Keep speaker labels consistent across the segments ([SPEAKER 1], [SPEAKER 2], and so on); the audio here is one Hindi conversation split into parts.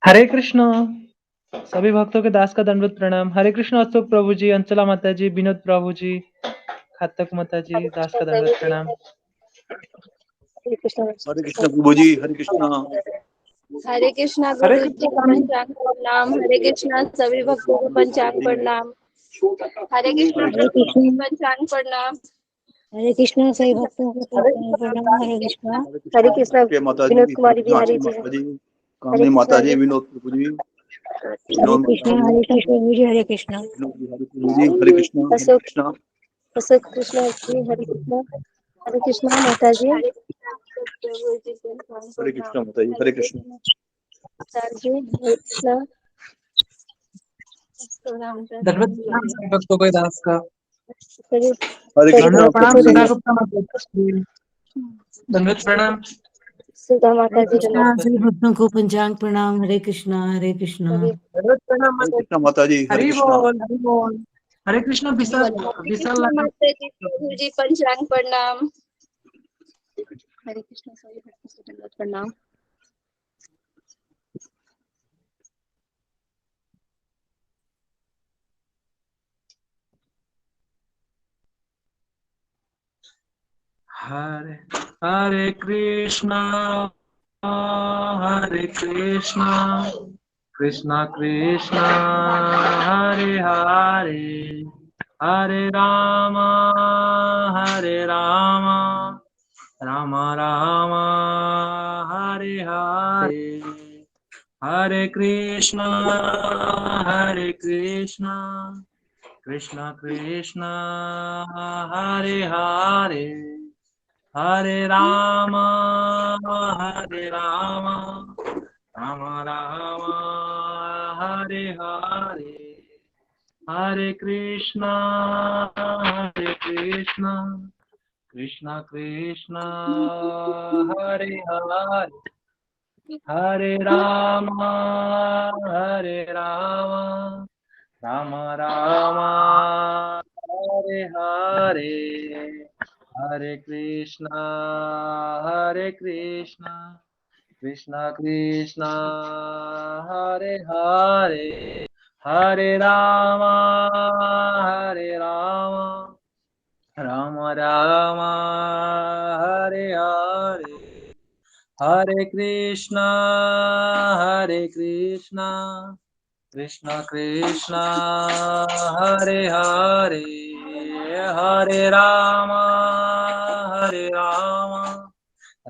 [SPEAKER 1] हरे कृष्ण। सभी भक्तों के दास का दंडवत प्रणाम। हरे कृष्ण अशोक प्रभु जी, अंचला माता जी, विनोद प्रभु जी, खातक माता जी,
[SPEAKER 2] हरे
[SPEAKER 1] दास
[SPEAKER 2] कृष्ण
[SPEAKER 1] का
[SPEAKER 2] प्रभु
[SPEAKER 1] दंडवत
[SPEAKER 2] जी,
[SPEAKER 1] प्रणाम।
[SPEAKER 2] हरे कृष्ण।
[SPEAKER 3] हरे कृष्ण प्रभु जी, हरे कृष्ण।
[SPEAKER 2] हरे कृष्णा
[SPEAKER 1] हरे
[SPEAKER 2] गुरु जी को
[SPEAKER 1] कृष्ण।
[SPEAKER 2] पंचांग प्रणाम। हरे कृष्णा सभी भक्तों को पंचांग प्रणाम। हरे कृष्णा
[SPEAKER 3] हरे
[SPEAKER 2] प्रभु
[SPEAKER 3] कृष्ण।
[SPEAKER 2] जी पंचांग प्रणाम।
[SPEAKER 4] हरे कृष्णा सभी भक्तों को
[SPEAKER 1] हरे
[SPEAKER 4] प्रणाम। हरे कृष्णा।
[SPEAKER 2] हरे कृष्णा
[SPEAKER 3] के माता जी,
[SPEAKER 2] विनोद
[SPEAKER 3] हरे
[SPEAKER 2] कुमारी
[SPEAKER 3] कृष्ण
[SPEAKER 2] बिहारी
[SPEAKER 3] आशीष
[SPEAKER 2] जी।
[SPEAKER 3] माता जी,
[SPEAKER 2] हरे
[SPEAKER 3] कामनी माता
[SPEAKER 2] कृष्णा
[SPEAKER 3] जी,
[SPEAKER 2] जी।
[SPEAKER 3] विनोद प्रभु जी,
[SPEAKER 4] हरे
[SPEAKER 3] विनोद माता
[SPEAKER 4] कृष्णा।
[SPEAKER 3] जी,
[SPEAKER 4] हरे कृष्ण प्रभु जी। हरे कृष्णा।
[SPEAKER 3] विनोद बिहारी प्रभु जी, हरे कृष्ण, हरे
[SPEAKER 2] अशोक
[SPEAKER 3] कृष्ण।
[SPEAKER 2] अशोक कृष्णा जी। हरे कृष्णा। हरे कृष्णा माता जी। हरे प्रभु जी पंचांग
[SPEAKER 3] हरे
[SPEAKER 2] प्रणाम।
[SPEAKER 3] कृष्ण माता जी,
[SPEAKER 2] हरे
[SPEAKER 3] हरे कृष्ण।
[SPEAKER 2] कृष्णा सर जी। हरे कृष्णा प्रणाम
[SPEAKER 1] दंडवत प्रणाम सभी भक्तों के दास का।
[SPEAKER 2] सभी
[SPEAKER 3] हरे
[SPEAKER 2] सभी
[SPEAKER 3] कृष्ण
[SPEAKER 1] दंडवत
[SPEAKER 2] भक्तों
[SPEAKER 1] प्रणाम
[SPEAKER 3] प्रभु
[SPEAKER 2] को
[SPEAKER 3] जी,
[SPEAKER 1] सुधा
[SPEAKER 2] दंडवत।
[SPEAKER 1] गुप्ता माता जी, दंडवत प्रणाम।
[SPEAKER 2] सुधा
[SPEAKER 4] हरे
[SPEAKER 2] माता जी
[SPEAKER 4] कृष्णा
[SPEAKER 2] दंडवत।
[SPEAKER 4] सभी भक्तों को पंचांग प्रणाम। हरे कृष्णा। हरे कृष्णा।
[SPEAKER 2] सभी
[SPEAKER 1] दंडवत प्रणाम
[SPEAKER 3] हरे
[SPEAKER 1] माता
[SPEAKER 3] कृष्ण
[SPEAKER 1] जी।
[SPEAKER 3] माता जी, हरे
[SPEAKER 1] हरि
[SPEAKER 3] कृष्ण।
[SPEAKER 1] बोल, हरि बोल। हरे कृष्ण विशाल
[SPEAKER 2] हरे
[SPEAKER 1] विशाल
[SPEAKER 2] कृष्ण
[SPEAKER 1] लाल।
[SPEAKER 2] माता जी प्रभु जी पंचांग प्रणाम। हरे कृष्ण सभी भक्तों को दंडवत प्रणाम।
[SPEAKER 1] हरे हरे कृष्णा, हरे कृष्णा, कृष्णा कृष्णा, हरे हरे, हरे राम, हरे राम, राम राम, हरे हरे, हरे कृष्णा, हरे कृष्णा, कृष्णा कृष्णा, हरे हरे, हरे राम, हरे राम, राम राम, हरे हरे, हरे कृष्णा, कृष्णा कृष्णा, हरे हरे, हरे राम, राम राम, हरे हरे, हरे कृष्णा, कृष्णा कृष्णा, हरे हरे, हरे राम,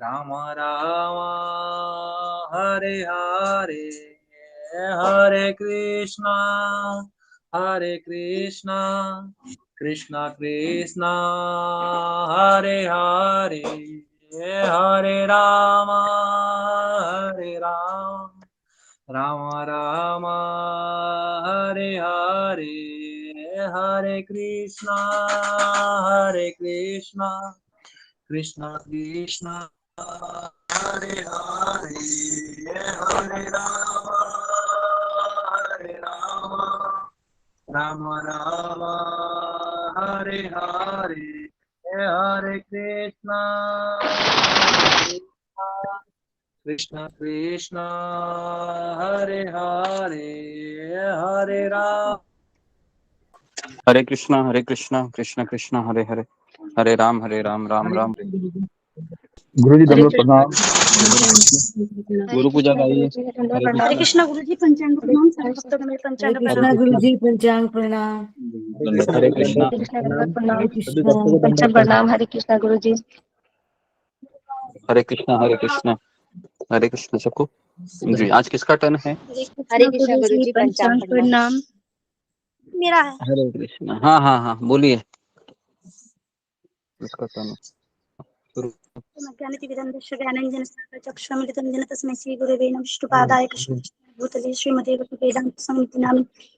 [SPEAKER 1] राम राम, हरे हरे, हरे कृष्णा, कृष्णा कृष्णा, हरे हरे, हरे राम, राम राम, हरे हरे, हरे कृष्णा, कृष्णा कृष्णा, हरे हरे, हरे राम, राम राम, हरे हरे, हरे कृष्णा, कृष्णा कृष्णा, हरे हरे, हरे राम, राम राम, हरे हरे, हरे कृष्णा कृष्णा, हरे हरे, हरे राम।
[SPEAKER 5] हरे कृष्णा कृष्ण कृष्ण हरे हरे, हरे राम राम राम। गुरु जी
[SPEAKER 2] हरे
[SPEAKER 5] दंडवत
[SPEAKER 2] कृष्ण।
[SPEAKER 5] प्रणाम।
[SPEAKER 2] हरे
[SPEAKER 5] गुरु पूजा
[SPEAKER 2] कृष्ण गुरु
[SPEAKER 5] गाइए।
[SPEAKER 2] जी दंडवत
[SPEAKER 5] हरे
[SPEAKER 2] प्रणाम।
[SPEAKER 4] हरे
[SPEAKER 5] कृष्णा,
[SPEAKER 4] कृष्णा गुरु जी पंचांग
[SPEAKER 2] हरे
[SPEAKER 4] प्रणाम। सभी
[SPEAKER 2] कृष्ण
[SPEAKER 4] भक्तों को मेरे
[SPEAKER 2] हरे
[SPEAKER 4] पंचांग
[SPEAKER 2] कृष्ण
[SPEAKER 4] प्रणाम। गुरु
[SPEAKER 5] कृष्णा,
[SPEAKER 4] जी पंचांग प्रणाम।
[SPEAKER 5] हरे कृष्णा,
[SPEAKER 2] हरे कृष्ण दंडवत
[SPEAKER 4] हरे
[SPEAKER 2] प्रणाम।
[SPEAKER 4] कृष्णा।
[SPEAKER 2] पंचम प्रणाम। हरे कृष्ण गुरु जी।
[SPEAKER 5] हरे कृष्णा, हरे कृष्णा, हरे कृष्णा सबको। जी, आज किसका टर्न है?
[SPEAKER 2] हरे कृष्ण गुरु जी पंचांग प्रणाम।
[SPEAKER 4] मेरा है।
[SPEAKER 5] हरे कृष्णा। हाँ हाँ हाँ, बोलिए। किसका टर्न है? शुरू।
[SPEAKER 4] ज्ञानञ्जनशलाकचक्षुरुन्मिलितं येन तस्मै श्रीगुरवे नमः। विष्णुपादाय कृष्णभूतले श्रीमते भक्तिवेदान्तसंहितां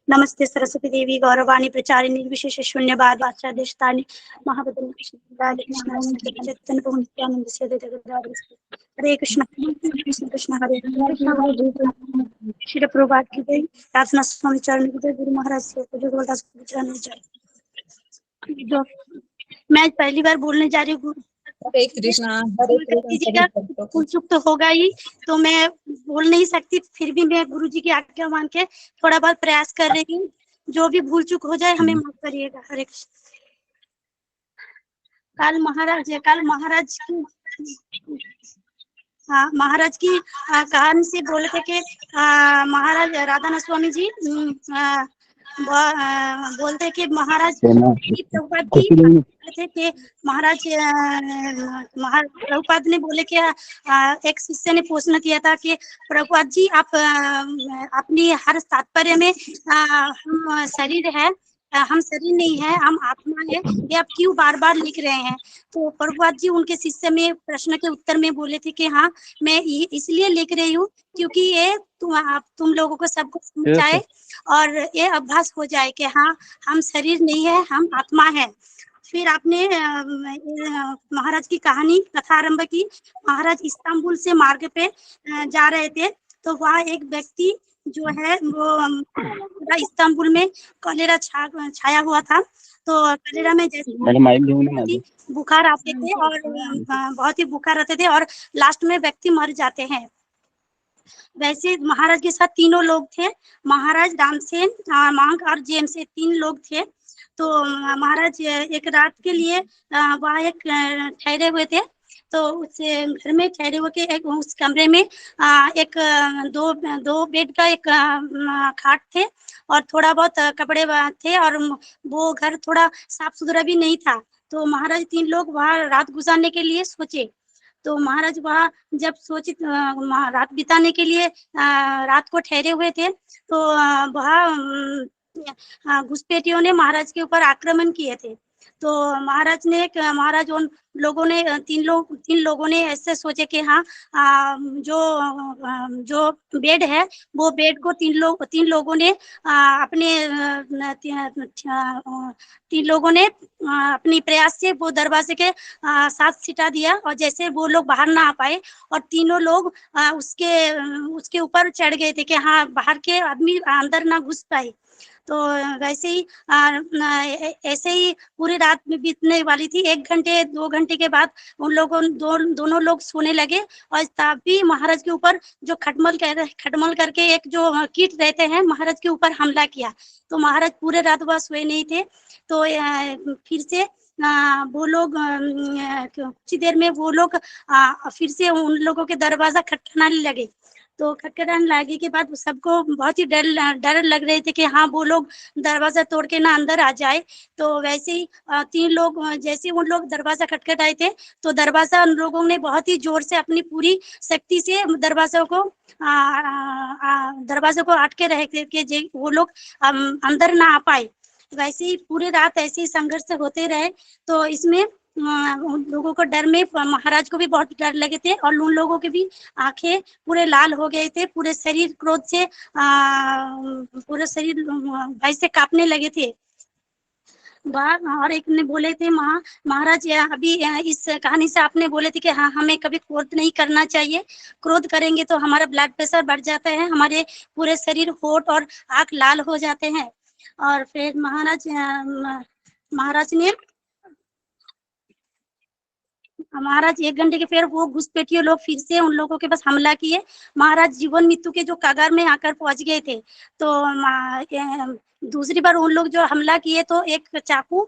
[SPEAKER 4] नमस्ते सरस्वती देवी गौरवाणी प्रचारिणी निर्विशेषशून्यवाद आचार्यष्टानि महाबदल चैतन्य प्रभु नित्यानंद श्री अद्वैत गदाधर हरे कृष्ण कृष्ण कृष्ण हरे हरे श्री प्रभुपाद की जय। प्रार्थना स्वामी चरण की जय। गुरु महाराज के जोगदास चरण की जय। मैं पहली बार बोलने जा रही हूँ।
[SPEAKER 6] हरे कृष्णा हरे
[SPEAKER 4] गलती जी
[SPEAKER 6] कृष्णा
[SPEAKER 4] का
[SPEAKER 6] सभी
[SPEAKER 4] भूल चूक तो होगा ही, तो मैं बोल नहीं सकती, फिर भी मैं गुरु जी की आज्ञा मान के थोड़ा बहुत प्रयास कर रही हूँ। जो भी भूल चूक हो जाए हमें माफ करिएगा। हरे कृष्ण। काल महाराज की हाँ, महाराज की कहानी से बोले थे कि महाराज राधानाथ स्वामी जी बोलते कि महाराज प्रभुपाद जी बोले थे कि महाराज प्रभुपाद ने बोले कि एक शिष्य ने प्रश्न किया था कि प्रभुपाद जी आप अपनी हर तात्पर्य में हम शरीर है, हम शरीर नहीं है, हम आत्मा है, ये आप क्यों बार बार लिख रहे हैं? तो प्रभुपाद जी उनके शिष्य में प्रश्न के उत्तर में बोले थे कि हाँ, मैं इसलिए लिख रही हूँ क्योंकि ये तुम लोगों को सबको समझ आए और ये अभ्यास हो जाए कि हाँ, हम शरीर नहीं है, हम आत्मा है। फिर आपने महाराज की कहानी कथा आरंभ की। महाराज इस्तांबुल से मार्ग पे जा रहे थे, तो वहाँ एक व्यक्ति जो है वो पूरा इस्तांबुल में कलेरा छाया हुआ था। तो कलेरा में जैसे बुखार आते थे और बहुत ही बुखार आते थे और लास्ट में व्यक्ति मर जाते हैं। वैसे महाराज के साथ तीनों लोग थे, महाराज रामसेन, मांग और जेम्स, 3 लोग थे। तो महाराज एक रात के लिए वहाँ एक ठहरे हुए थे। तो उस घर में ठहरे हुए के एक उस कमरे में एक दो बेड का एक खाट थे और थोड़ा बहुत कपड़े थे और वो घर थोड़ा साफ सुथरा भी नहीं था। तो महाराज 3 लोग वहाँ रात गुजारने के लिए सोचे। तो महाराज वहाँ जब सोचे रात बिताने के लिए रात को ठहरे हुए थे, तो वहाँ घुसपैठियों ने महाराज के ऊपर आक्रमण किए थे। तो महाराज उन लोगों ने 3 लोगों ने ऐसे सोचे कि हाँ, जो बेड है वो बेड को 3 लोगों ने अपने 3 लोगों ने अपनी प्रयास से वो दरवाजे के साथ सिटा दिया और जैसे वो लोग बाहर ना आ पाए और तीनों लोग उसके ऊपर चढ़ गए थे कि हाँ, बाहर के आदमी अंदर ना घुस पाए। तो वैसे ही ऐसे ही पूरी रात में बीतने वाली थी। 1 घंटे 2 घंटे के बाद उन लोगों दोनों लोग सोने लगे और तब भी महाराज के ऊपर जो खटमल करके एक जो कीट रहते हैं, महाराज के ऊपर हमला किया। तो महाराज पूरे रात वह सोए नहीं थे। तो फिर से वो लोग कुछ देर में वो लोग फिर से उन लोगों के दरवाजा खटखटाने लगे। तो खटखटाने लगे के बाद सबको बहुत ही डर लग रहे थे कि हाँ, वो लोग दरवाजा तोड़ के ना अंदर आ जाए। तो वैसे ही 3 लोग जैसे उन लोग दरवाजा खटखटाए थे, तो दरवाजा उन लोगों ने बहुत ही जोर से अपनी पूरी शक्ति से दरवाजे को अटके रहे कि वो लोग अंदर ना आ पाए। वैसे ही पूरी रात ऐसे ही संघर्ष होते रहे। तो इसमें उन लोगों को डर में महाराज को भी बहुत डर लगे थे और उन लोगों के भी आंखें पूरे लाल हो गए थे, पूरे शरीर क्रोध से पूरे शरीर भय से कांपने लगे थे। और एक ने बोले थे महाराज अभी इस कहानी से आपने बोले थे कि हाँ, हमें कभी क्रोध नहीं करना चाहिए, क्रोध करेंगे तो हमारा ब्लड प्रेशर बढ़ जाता है, हमारे पूरे शरीर होठ और आंख लाल हो जाते हैं। और फिर महाराज 1 घंटे के फिर वो घुसपैठिए लोग फिर से उन लोगों के पास हमला किए। महाराज जीवन मृत्यु के जो कगार में आकर पहुंच गए थे। तो दूसरी बार उन लोग जो हमला किए तो एक चाकू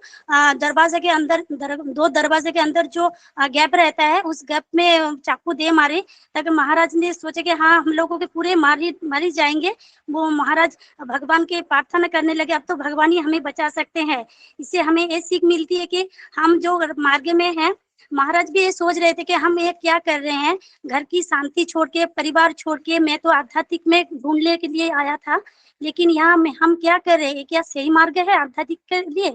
[SPEAKER 4] दरवाजे के अंदर 2 दरवाजे के अंदर जो गैप रहता है, उस गैप में चाकू दे मारे, ताकि महाराज ने सोचे कि हाँ, हम लोगों के पूरे मारी जाएंगे। वो महाराज भगवान के प्रार्थना करने लगे, अब तो भगवान ही हमें बचा सकते हैं। इससे हमें ये सीख मिलती है कि हम जो मार्ग में हैं, महाराज भी ये सोच रहे थे कि हम ये क्या कर रहे हैं, घर की शांति छोड़ के, परिवार छोड़ के, मैं तो आध्यात्मिक में ढूंढने के लिए आया था, लेकिन यहाँ में हम क्या कर रहे हैं, क्या सही मार्ग है आध्यात्मिक के लिए?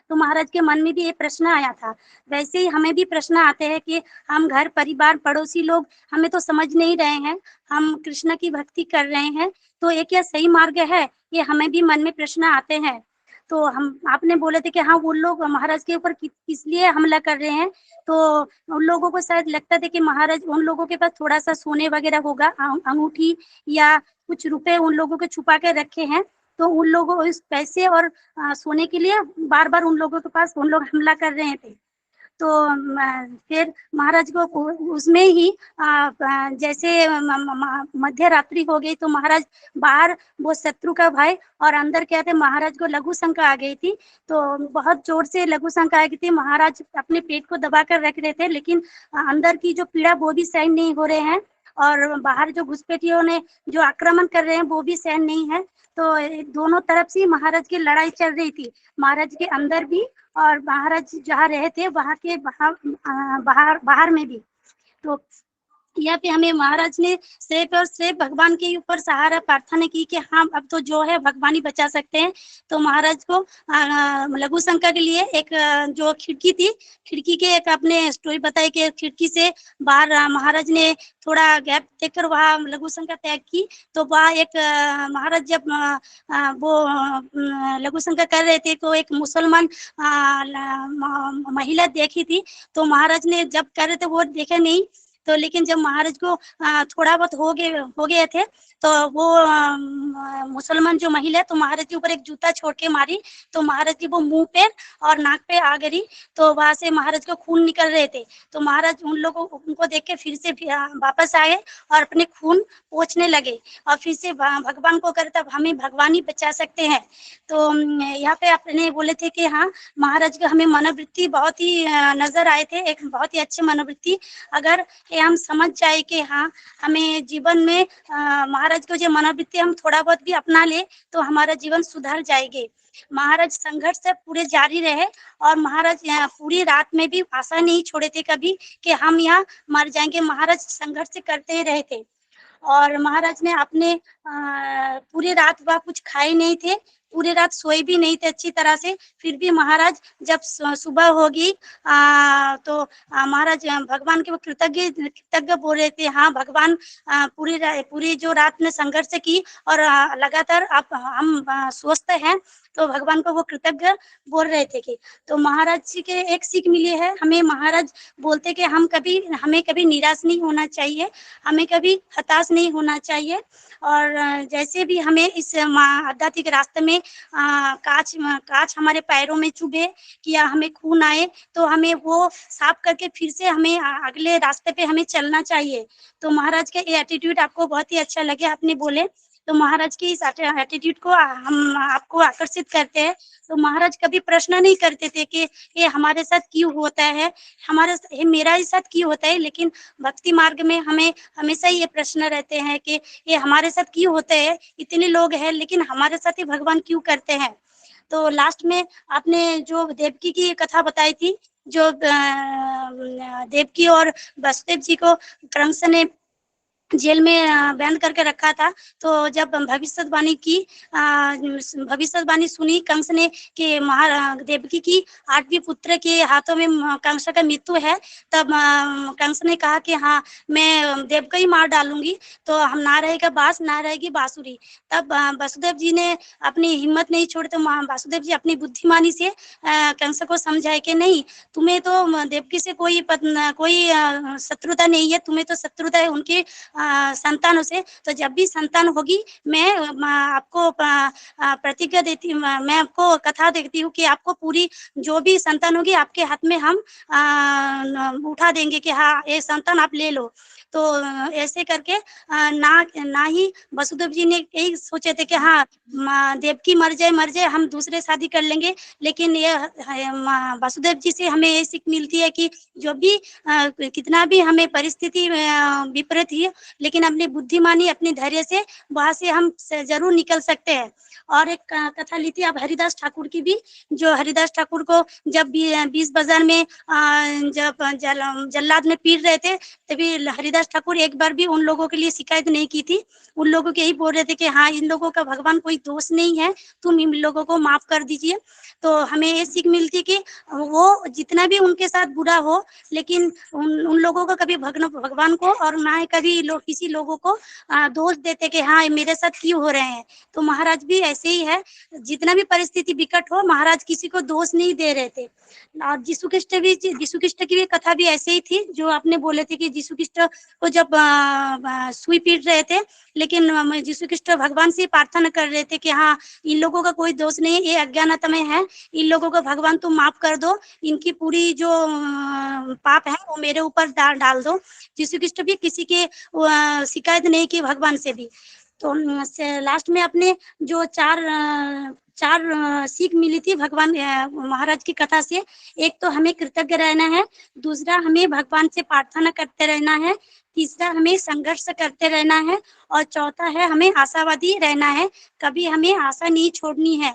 [SPEAKER 4] तो महाराज के मन में भी ये प्रश्न आया था। वैसे ही हमें भी प्रश्न आते हैं कि हम घर परिवार पड़ोसी लोग हमें तो समझ नहीं रहे हैं, हम कृष्ण की भक्ति कर रहे हैं, तो ये क्या सही मार्ग है? ये हमें भी मन में प्रश्न आते हैं। तो आपने बोले थे कि हाँ, वो लोग महाराज के ऊपर किस लिए हमला कर रहे हैं। तो उन लोगों को शायद लगता था कि महाराज, उन लोगों के पास थोड़ा सा सोने वगैरह होगा, अंगूठी या कुछ रुपए उन लोगों के छुपा के रखे हैं, तो उन लोगों इस पैसे और सोने के लिए बार बार उन लोगों के पास उन लोग हमला कर रहे थे। फिर महाराज को उसमें ही जैसे मध्य रात्रि हो गई तो महाराज बाहर वो शत्रु का भय और अंदर क्या थे, महाराज को लघु शंका आ गई थी। तो बहुत जोर से लघु शंका आ गई थी, महाराज अपने पेट को दबा कर रख रहे थे, लेकिन अंदर की जो पीड़ा वो भी सहन नहीं हो रहे हैं और बाहर जो घुसपैठियों ने जो आक्रमण कर रहे हैं वो भी सहन नहीं है। तो दोनों तरफ से महाराज की लड़ाई चल रही थी, महाराज के अंदर भी और महाराज जहाँ रहे थे वहाँ के बाहर में भी। तो यहाँ पे हमें महाराज ने सिर्फ और सिर्फ भगवान के ऊपर सहारा प्रार्थना की कि हाँ अब तो जो है भगवान ही बचा सकते हैं। तो महाराज को लघु शंका के लिए एक जो खिड़की थी, खिड़की के एक अपने स्टोरी बताई कि खिड़की से बाहर महाराज ने थोड़ा गैप देखकर वहाँ लघु शंका त्याग की। तो वहाँ एक महाराज जब वो लघु शंका कर रहे थे तो एक मुसलमान महिला देखी थी। तो महाराज ने जब कर रहे थे वो देखे नहीं, तो लेकिन जब महाराज को थोड़ा बहुत हो गए थे तो वो मुसलमान जो महिला है तो महाराज के ऊपर एक जूता छोड़ के मारी। तो महाराज की वो मुंह पे और नाक पे आ गई। तो वहां से महाराज को खून निकल रहे थे। तो महाराज उनको देख के फिर से वापस आए और अपने खून पोंछने लगे और फिर से भगवान को करे तब हमें भगवान ही बचा सकते हैं। तो यहाँ पे आपने बोले थे कि हाँ महाराज का हमें मनोवृत्ति बहुत ही नजर आए थे, एक बहुत ही अच्छे मनोवृत्ति। अगर हम समझ जाए कि हाँ हमें जीवन में महाराज को जो मनोवृत्ति हम थोड़ा बहुत भी अपना ले तो हमारा जीवन सुधर जाएगी। महाराज संघर्ष से पूरे जारी रहे और महाराज पूरी रात में भी आशा नहीं छोड़े थे कभी कि हम यहाँ मर जाएंगे। महाराज संघर्ष करते ही रहे थे और महाराज ने अपने पूरी रात वह कुछ खाए नहीं थे, पूरी रात सोए भी नहीं थे अच्छी तरह से। फिर भी महाराज जब सुबह होगी तो महाराज भगवान के वो कृतज्ञ बोल रहे थे। हाँ भगवान पूरी जो रात में संघर्ष की और लगातार आप हम स्वस्थ हैं तो भगवान को वो कृतज्ञ बोल रहे थे कि। तो महाराज जी के एक सीख मिली है हमें। महाराज बोलते कि हमें कभी निराश नहीं होना चाहिए, हमें कभी हताश नहीं होना चाहिए। और जैसे भी हमें इस आध्यात्मिक रास्ते में कांच हमारे पैरों में चुभे कि या हमें खून आए तो हमें वो साफ करके फिर से हमें अगले रास्ते पे हमें चलना चाहिए। तो महाराज का ये एटीट्यूड आपको बहुत ही अच्छा लगे, आपने बोले तो महाराज की इस एटीट्यूड को हम आपको आकर्षित करते हैं। तो महाराज कभी प्रश्न नहीं करते थे कि ये हमारे साथ क्यों होता है, मेरा ही साथ क्यों होता है, लेकिन भक्ति मार्ग में हमें हमेशा ये प्रश्न रहते हैं कि ये हमारे साथ क्यों होता है, इतने लोग हैं लेकिन हमारे साथ ही भगवान क्यों करते हैं। तो लास्ट में आपने जो देवकी की कथा बताई थी, जो देवकी और वसुदेव जी को कंस ने जेल में बंद करके रखा था। तो जब भविष्यवाणी सुनी कंस ने कि देवकी की 8वीं पुत्र के हाथों में कंस का मृत्यु है, तब कंस ने कहा कि हाँ मैं देव को ही मार डालूंगी, तो हम ना रहेगा बांस ना रहेगी बांसुरी। तब वसुदेव जी ने अपनी हिम्मत नहीं छोड़ी। तो वसुदेव जी अपनी बुद्धिमानी से कंस को समझाए कि नहीं, तुम्हें तो देवकी से कोई शत्रुता नहीं है, तुम्हें तो शत्रुता है उनके संतानों से। तो जब भी संतान होगी मैं आपको प्रतिज्ञा देती, मैं आपको कथा देती हूँ कि आपको पूरी जो भी संतान होगी आपके हाथ में हम उठा देंगे कि हाँ ये संतान आप ले लो। तो ऐसे करके ना ही वसुदेव जी ने यही सोचे थे कि हाँ देवकी मर जाए हम दूसरे शादी कर लेंगे। लेकिन ये वसुदेव जी से हमें ये सीख मिलती है कि जो भी कितना भी हमें परिस्थिति विपरीत ही, लेकिन अपनी बुद्धिमानी अपने धैर्य से वहां से हम जरूर निकल सकते हैं। और एक कथा ली थी अब हरिदास ठाकुर की भी, जो हरिदास ठाकुर को जब 20 बाजार में जब जल्लाद में पीट रहे थे तभी हरिदास ठाकुर एक बार भी उन लोगों के लिए शिकायत नहीं की थी। उन लोगों के यही बोल रहे थे कि हाँ इन लोगों का भगवान कोई दोष नहीं है, तुम इन लोगों को माफ कर दीजिए। तो हमें ये सीख मिलती कि वो जितना भी उनके साथ बुरा हो, लेकिन उन लोगों को कभी भगवान को और ना ही कभी किसी लोगों को दोष देते कि हाँ मेरे साथ क्यों हो रहे हैं। तो महाराज भी ऐसे ही है, जितना भी परिस्थिति विकट हो महाराज किसी को दोष नहीं दे रहे थे। और यीशु ख्रिस्ट की भी कथा भी ऐसे ही थी, जो आपने बोले थे कि यीशु ख्रिस्ट वो जब सुई पीट रहे थे, लेकिन यीशु कृष्ण भगवान से प्रार्थना कर रहे थे कि हाँ, इन लोगों का कोई दोष नहीं है, ये अज्ञानता में है, इन लोगों को भगवान तुम माफ कर दो, इनकी पूरी जो पाप है वो मेरे ऊपर डाल दो। यीशु कृष्ण भी किसी के शिकायत नहीं की भगवान से भी। तो लास्ट में अपने जो चार सीख मिली थी भगवान महाराज की कथा से, एक तो हमें कृतज्ञ रहना है, दूसरा हमें भगवान से प्रार्थना करते रहना है, तीसरा हमें संघर्ष करते रहना है, और चौथा है हमें आशावादी रहना है, कभी हमें आशा नहीं छोड़नी है।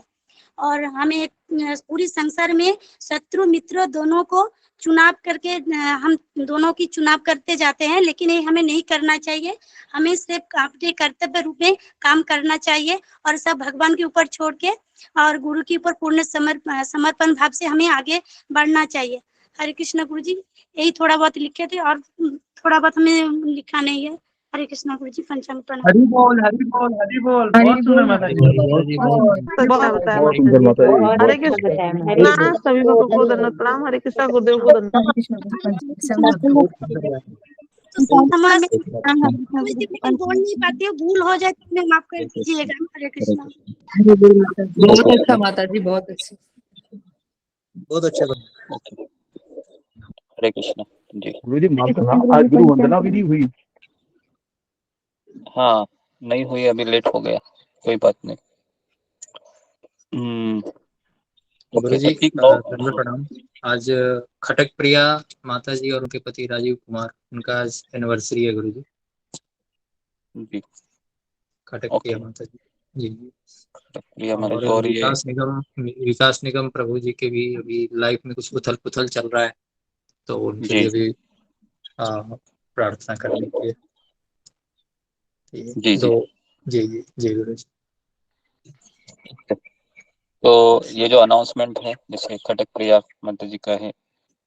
[SPEAKER 4] और हमें पूरी संसार में शत्रु मित्र दोनों को चुनाव करके हम दोनों की चुनाव करते जाते हैं, लेकिन ये हमें नहीं करना चाहिए। हमें सिर्फ अपने कर्तव्य रूप में काम करना चाहिए और सब भगवान के ऊपर छोड़ के और गुरु के ऊपर पूर्ण समर्पण भाव से हमें आगे बढ़ना चाहिए। हरे कृष्ण गुरु जी, यही थोड़ा बहुत लिखे थे और थोड़ा बहुत हमें लिखा नहीं है। हरे कृष्ण गुरु जी, पंचांग प्रणाम।
[SPEAKER 1] हरि बोल, हरि बोल, हरि बोल। बहुत सुंदर माता जी।
[SPEAKER 6] अच्छा बताया
[SPEAKER 3] बहुत
[SPEAKER 6] माता
[SPEAKER 3] सुंदर
[SPEAKER 6] जी।
[SPEAKER 3] माता जी।
[SPEAKER 6] हरे कृष्णा, सभी भक्तों को दंडवत प्रणाम। हरे कृष्णा गुरुदेव को दंडवत।
[SPEAKER 4] मैं बोल नहीं पाती हूँ, भूल हो जाए तो मैं माफ कर दीजिएगा। हरे कृष्णा।
[SPEAKER 7] बहुत अच्छा माता जी, बहुत अच्छा।
[SPEAKER 3] बहुत अच्छा।
[SPEAKER 5] ओके, हरे कृष्णा जी।
[SPEAKER 3] गुरु जी माफ करना, आज गुरु वंदना भी नहीं हुई।
[SPEAKER 5] हाँ, नहीं हुई, अभी लेट हो गया, कोई बात नहीं।
[SPEAKER 8] गुरु जी
[SPEAKER 5] ओके, ठीक
[SPEAKER 8] दंडवत प्रणाम। आज खटक प्रिया माता जी और उनके पति राजीव कुमार, उनका आज एनिवर्सरी है गुरु जी।
[SPEAKER 5] जी।
[SPEAKER 8] खटक
[SPEAKER 5] ओके,
[SPEAKER 8] प्रिया माता जी जी।
[SPEAKER 5] प्रिया माता
[SPEAKER 8] और
[SPEAKER 5] जी, और ये
[SPEAKER 8] विकास निगम प्रभु जी के भी अभी लाइफ में कुछ उथल पुथल चल रहा है, तो उनके
[SPEAKER 5] जी
[SPEAKER 8] लिए भी प्रार्थना करने के लिए।
[SPEAKER 5] जी जी।
[SPEAKER 8] जी जी जी गुरु जी।
[SPEAKER 5] तो ये जो अनाउंसमेंट है, जैसे खटक प्रिया माता जी का है,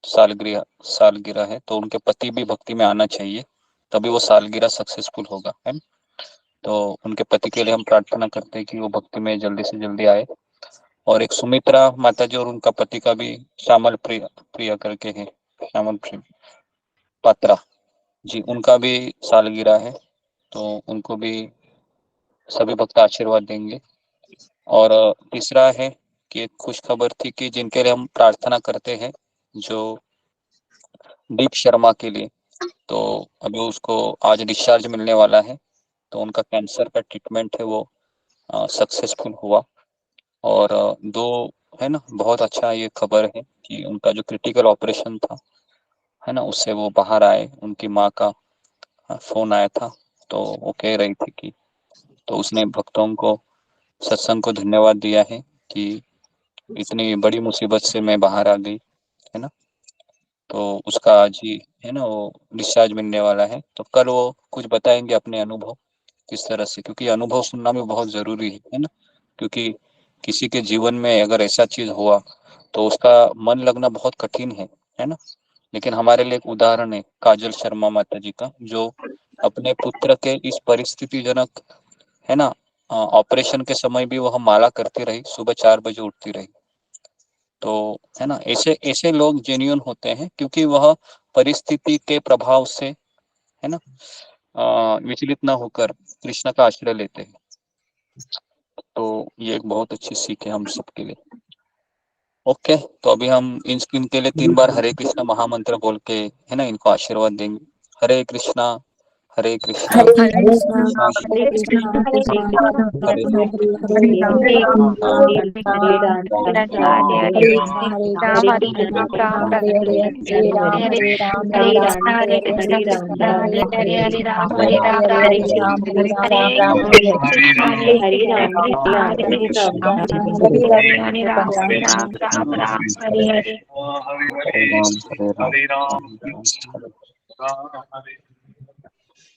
[SPEAKER 5] सालगिरह है, तो उनके पति भी भक्ति में आना चाहिए, तभी वो सालगिरह सक्सेसफुल होगा, है ना? तो उनके पति के लिए हम प्रार्थना करते हैं कि वो भक्ति में जल्दी से जल्दी आए। और एक सुमित्रा माता जी और उनका पति का भी श्यामल प्रिया करके है, श्यामल पात्रा जी, उनका भी सालगिरह है, तो उनको भी सभी भक्त आशीर्वाद देंगे। और तीसरा है कि एक खुश खबर थी कि जिनके लिए हम प्रार्थना करते हैं, जो दीप शर्मा के लिए, तो अभी उसको आज डिस्चार्ज मिलने वाला है, तो उनका कैंसर का ट्रीटमेंट है वो सक्सेसफुल हुआ। और दो है ना, बहुत अच्छा ये खबर है कि उनका जो क्रिटिकल ऑपरेशन था, है ना, उससे वो बाहर आए। उनकी माँ का फोन आया था, तो वो कह रही थी कि, तो उसने भक्तों को, सत्संग को धन्यवाद दिया है कि इतनी बड़ी मुसीबत से मैं बाहर आ गई, है ना। तो उसका आज ही है ना वो डिस्चार्ज मिलने वाला है, तो कल वो कुछ बताएंगे अपने अनुभव किस तरह से, क्योंकि अनुभव सुनना भी बहुत जरूरी है ना। क्योंकि किसी के जीवन में अगर ऐसा चीज हुआ तो उसका मन लगना बहुत कठिन है ना। लेकिन हमारे लिए एक उदाहरण है काजल शर्मा माता जी का, जो अपने पुत्र के इस परिस्थितिजनक, है ना, ऑपरेशन के समय भी वह माला करती रही, सुबह 4 बजे उठती रही। तो है ना, ऐसे ऐसे लोग जेन्युइन होते हैं, क्योंकि वह परिस्थिति के प्रभाव से, है ना, विचलित ना होकर कृष्ण का आश्रय लेते हैं। तो ये एक बहुत अच्छी सीख है हम सबके लिए। ओके, तो अभी हम इनके लिए 3 बार हरे कृष्णा महामंत्र बोल के, है ना, इनको आशीर्वाद देंगे। हरे कृष्णा, हरे कृष्णा,
[SPEAKER 6] हरे कृष्णा,
[SPEAKER 5] कृष्णा
[SPEAKER 6] हरे कृष्णा, हरे कृष्णा,
[SPEAKER 5] हरे
[SPEAKER 6] हरे राम,
[SPEAKER 2] हरे
[SPEAKER 6] राम
[SPEAKER 2] कृष्णा
[SPEAKER 6] राम,
[SPEAKER 2] हरे राम
[SPEAKER 6] हरे
[SPEAKER 2] हरे
[SPEAKER 6] राम,
[SPEAKER 2] हरे हरे
[SPEAKER 6] राम
[SPEAKER 2] कृष्णा
[SPEAKER 6] हरे
[SPEAKER 2] हरे
[SPEAKER 6] राम,
[SPEAKER 2] कृष्णा
[SPEAKER 6] राम
[SPEAKER 2] हरे हरे हरे राम राम राम हरे हरे हरे कृष्णा हरे हरे हरे हरे हरे राम राम राम हरे हरे हरे राम हरे राम हरे हरे हरे राम राम राम हरे हरे।
[SPEAKER 5] हरे राम।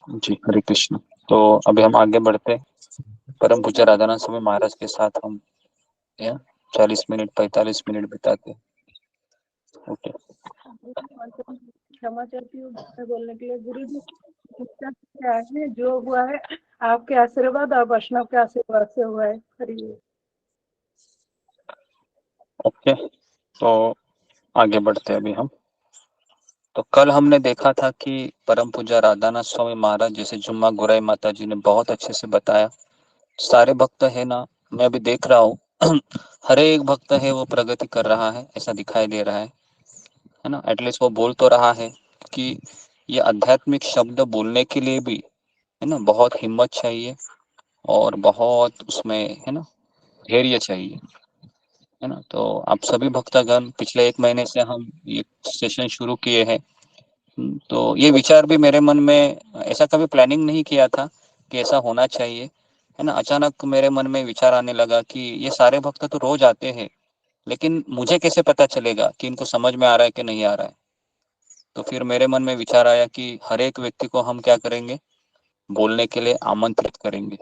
[SPEAKER 5] जी, हरे कृष्ण। तो अभी हम आगे बढ़ते हैं। परम पूज्य राधानाथ स्वामी महाराज के साथ हम 40 मिनट 45 मिनट बिताते हैं। ओके,
[SPEAKER 9] क्षमा चाहती हूँ बोलने के लिए। गुरु जी क्या है, जो हुआ है आपके आशीर्वाद और वैष्णव के आशीर्वाद से हुआ है। हरि
[SPEAKER 5] ओके, तो आगे बढ़ते हैं अभी हम। तो कल हमने देखा था कि परम पूज्य राधानाथ स्वामी महाराज जैसे जुम्मा गोराई माता जी ने बहुत अच्छे से बताया। सारे भक्त है ना, मैं अभी देख रहा हूँ हर एक भक्त है वो प्रगति कर रहा है, ऐसा दिखाई दे रहा है ना। एटलीस्ट वो बोल तो रहा है कि ये आध्यात्मिक शब्द बोलने के लिए भी है ना बहुत हिम्मत चाहिए और बहुत उसमें है ना धैर्य चाहिए, है ना। तो आप सभी भक्तगण, पिछले 1 महीने से हम ये सेशन शुरू किए हैं। तो ये विचार भी मेरे मन में, ऐसा कभी प्लानिंग नहीं किया था कि ऐसा होना चाहिए, है ना। अचानक मेरे मन में विचार आने लगा कि ये सारे भक्त तो रोज आते हैं, लेकिन मुझे कैसे पता चलेगा कि इनको समझ में आ रहा है कि नहीं आ रहा है। तो फिर मेरे मन में विचार आया कि हर एक व्यक्ति को हम क्या करेंगे, बोलने के लिए आमंत्रित करेंगे।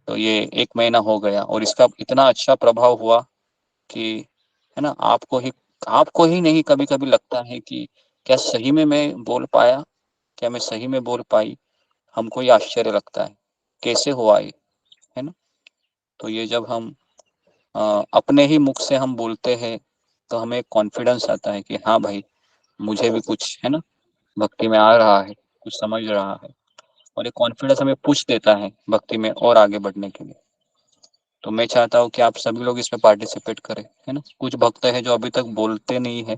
[SPEAKER 5] तो ये 1 महीना हो गया और इसका इतना अच्छा प्रभाव हुआ कि है ना, आपको ही नहीं कभी कभी लगता है कि क्या सही में मैं बोल पाया, क्या मैं सही में बोल पाई। हमको ये आश्चर्य लगता है कैसे हुआ ये, है ना। तो ये जब हम अपने ही मुख से हम बोलते हैं तो हमें कॉन्फिडेंस आता है कि हाँ भाई, मुझे भी कुछ है ना भक्ति में आ रहा है, कुछ समझ रहा है। और ये कॉन्फिडेंस हमें पुश देता है भक्ति में और आगे बढ़ने के लिए। तो मैं चाहता हूँ कि आप सभी लोग इसमें पार्टिसिपेट करें, है ना। कुछ भक्त है जो अभी तक बोलते नहीं है,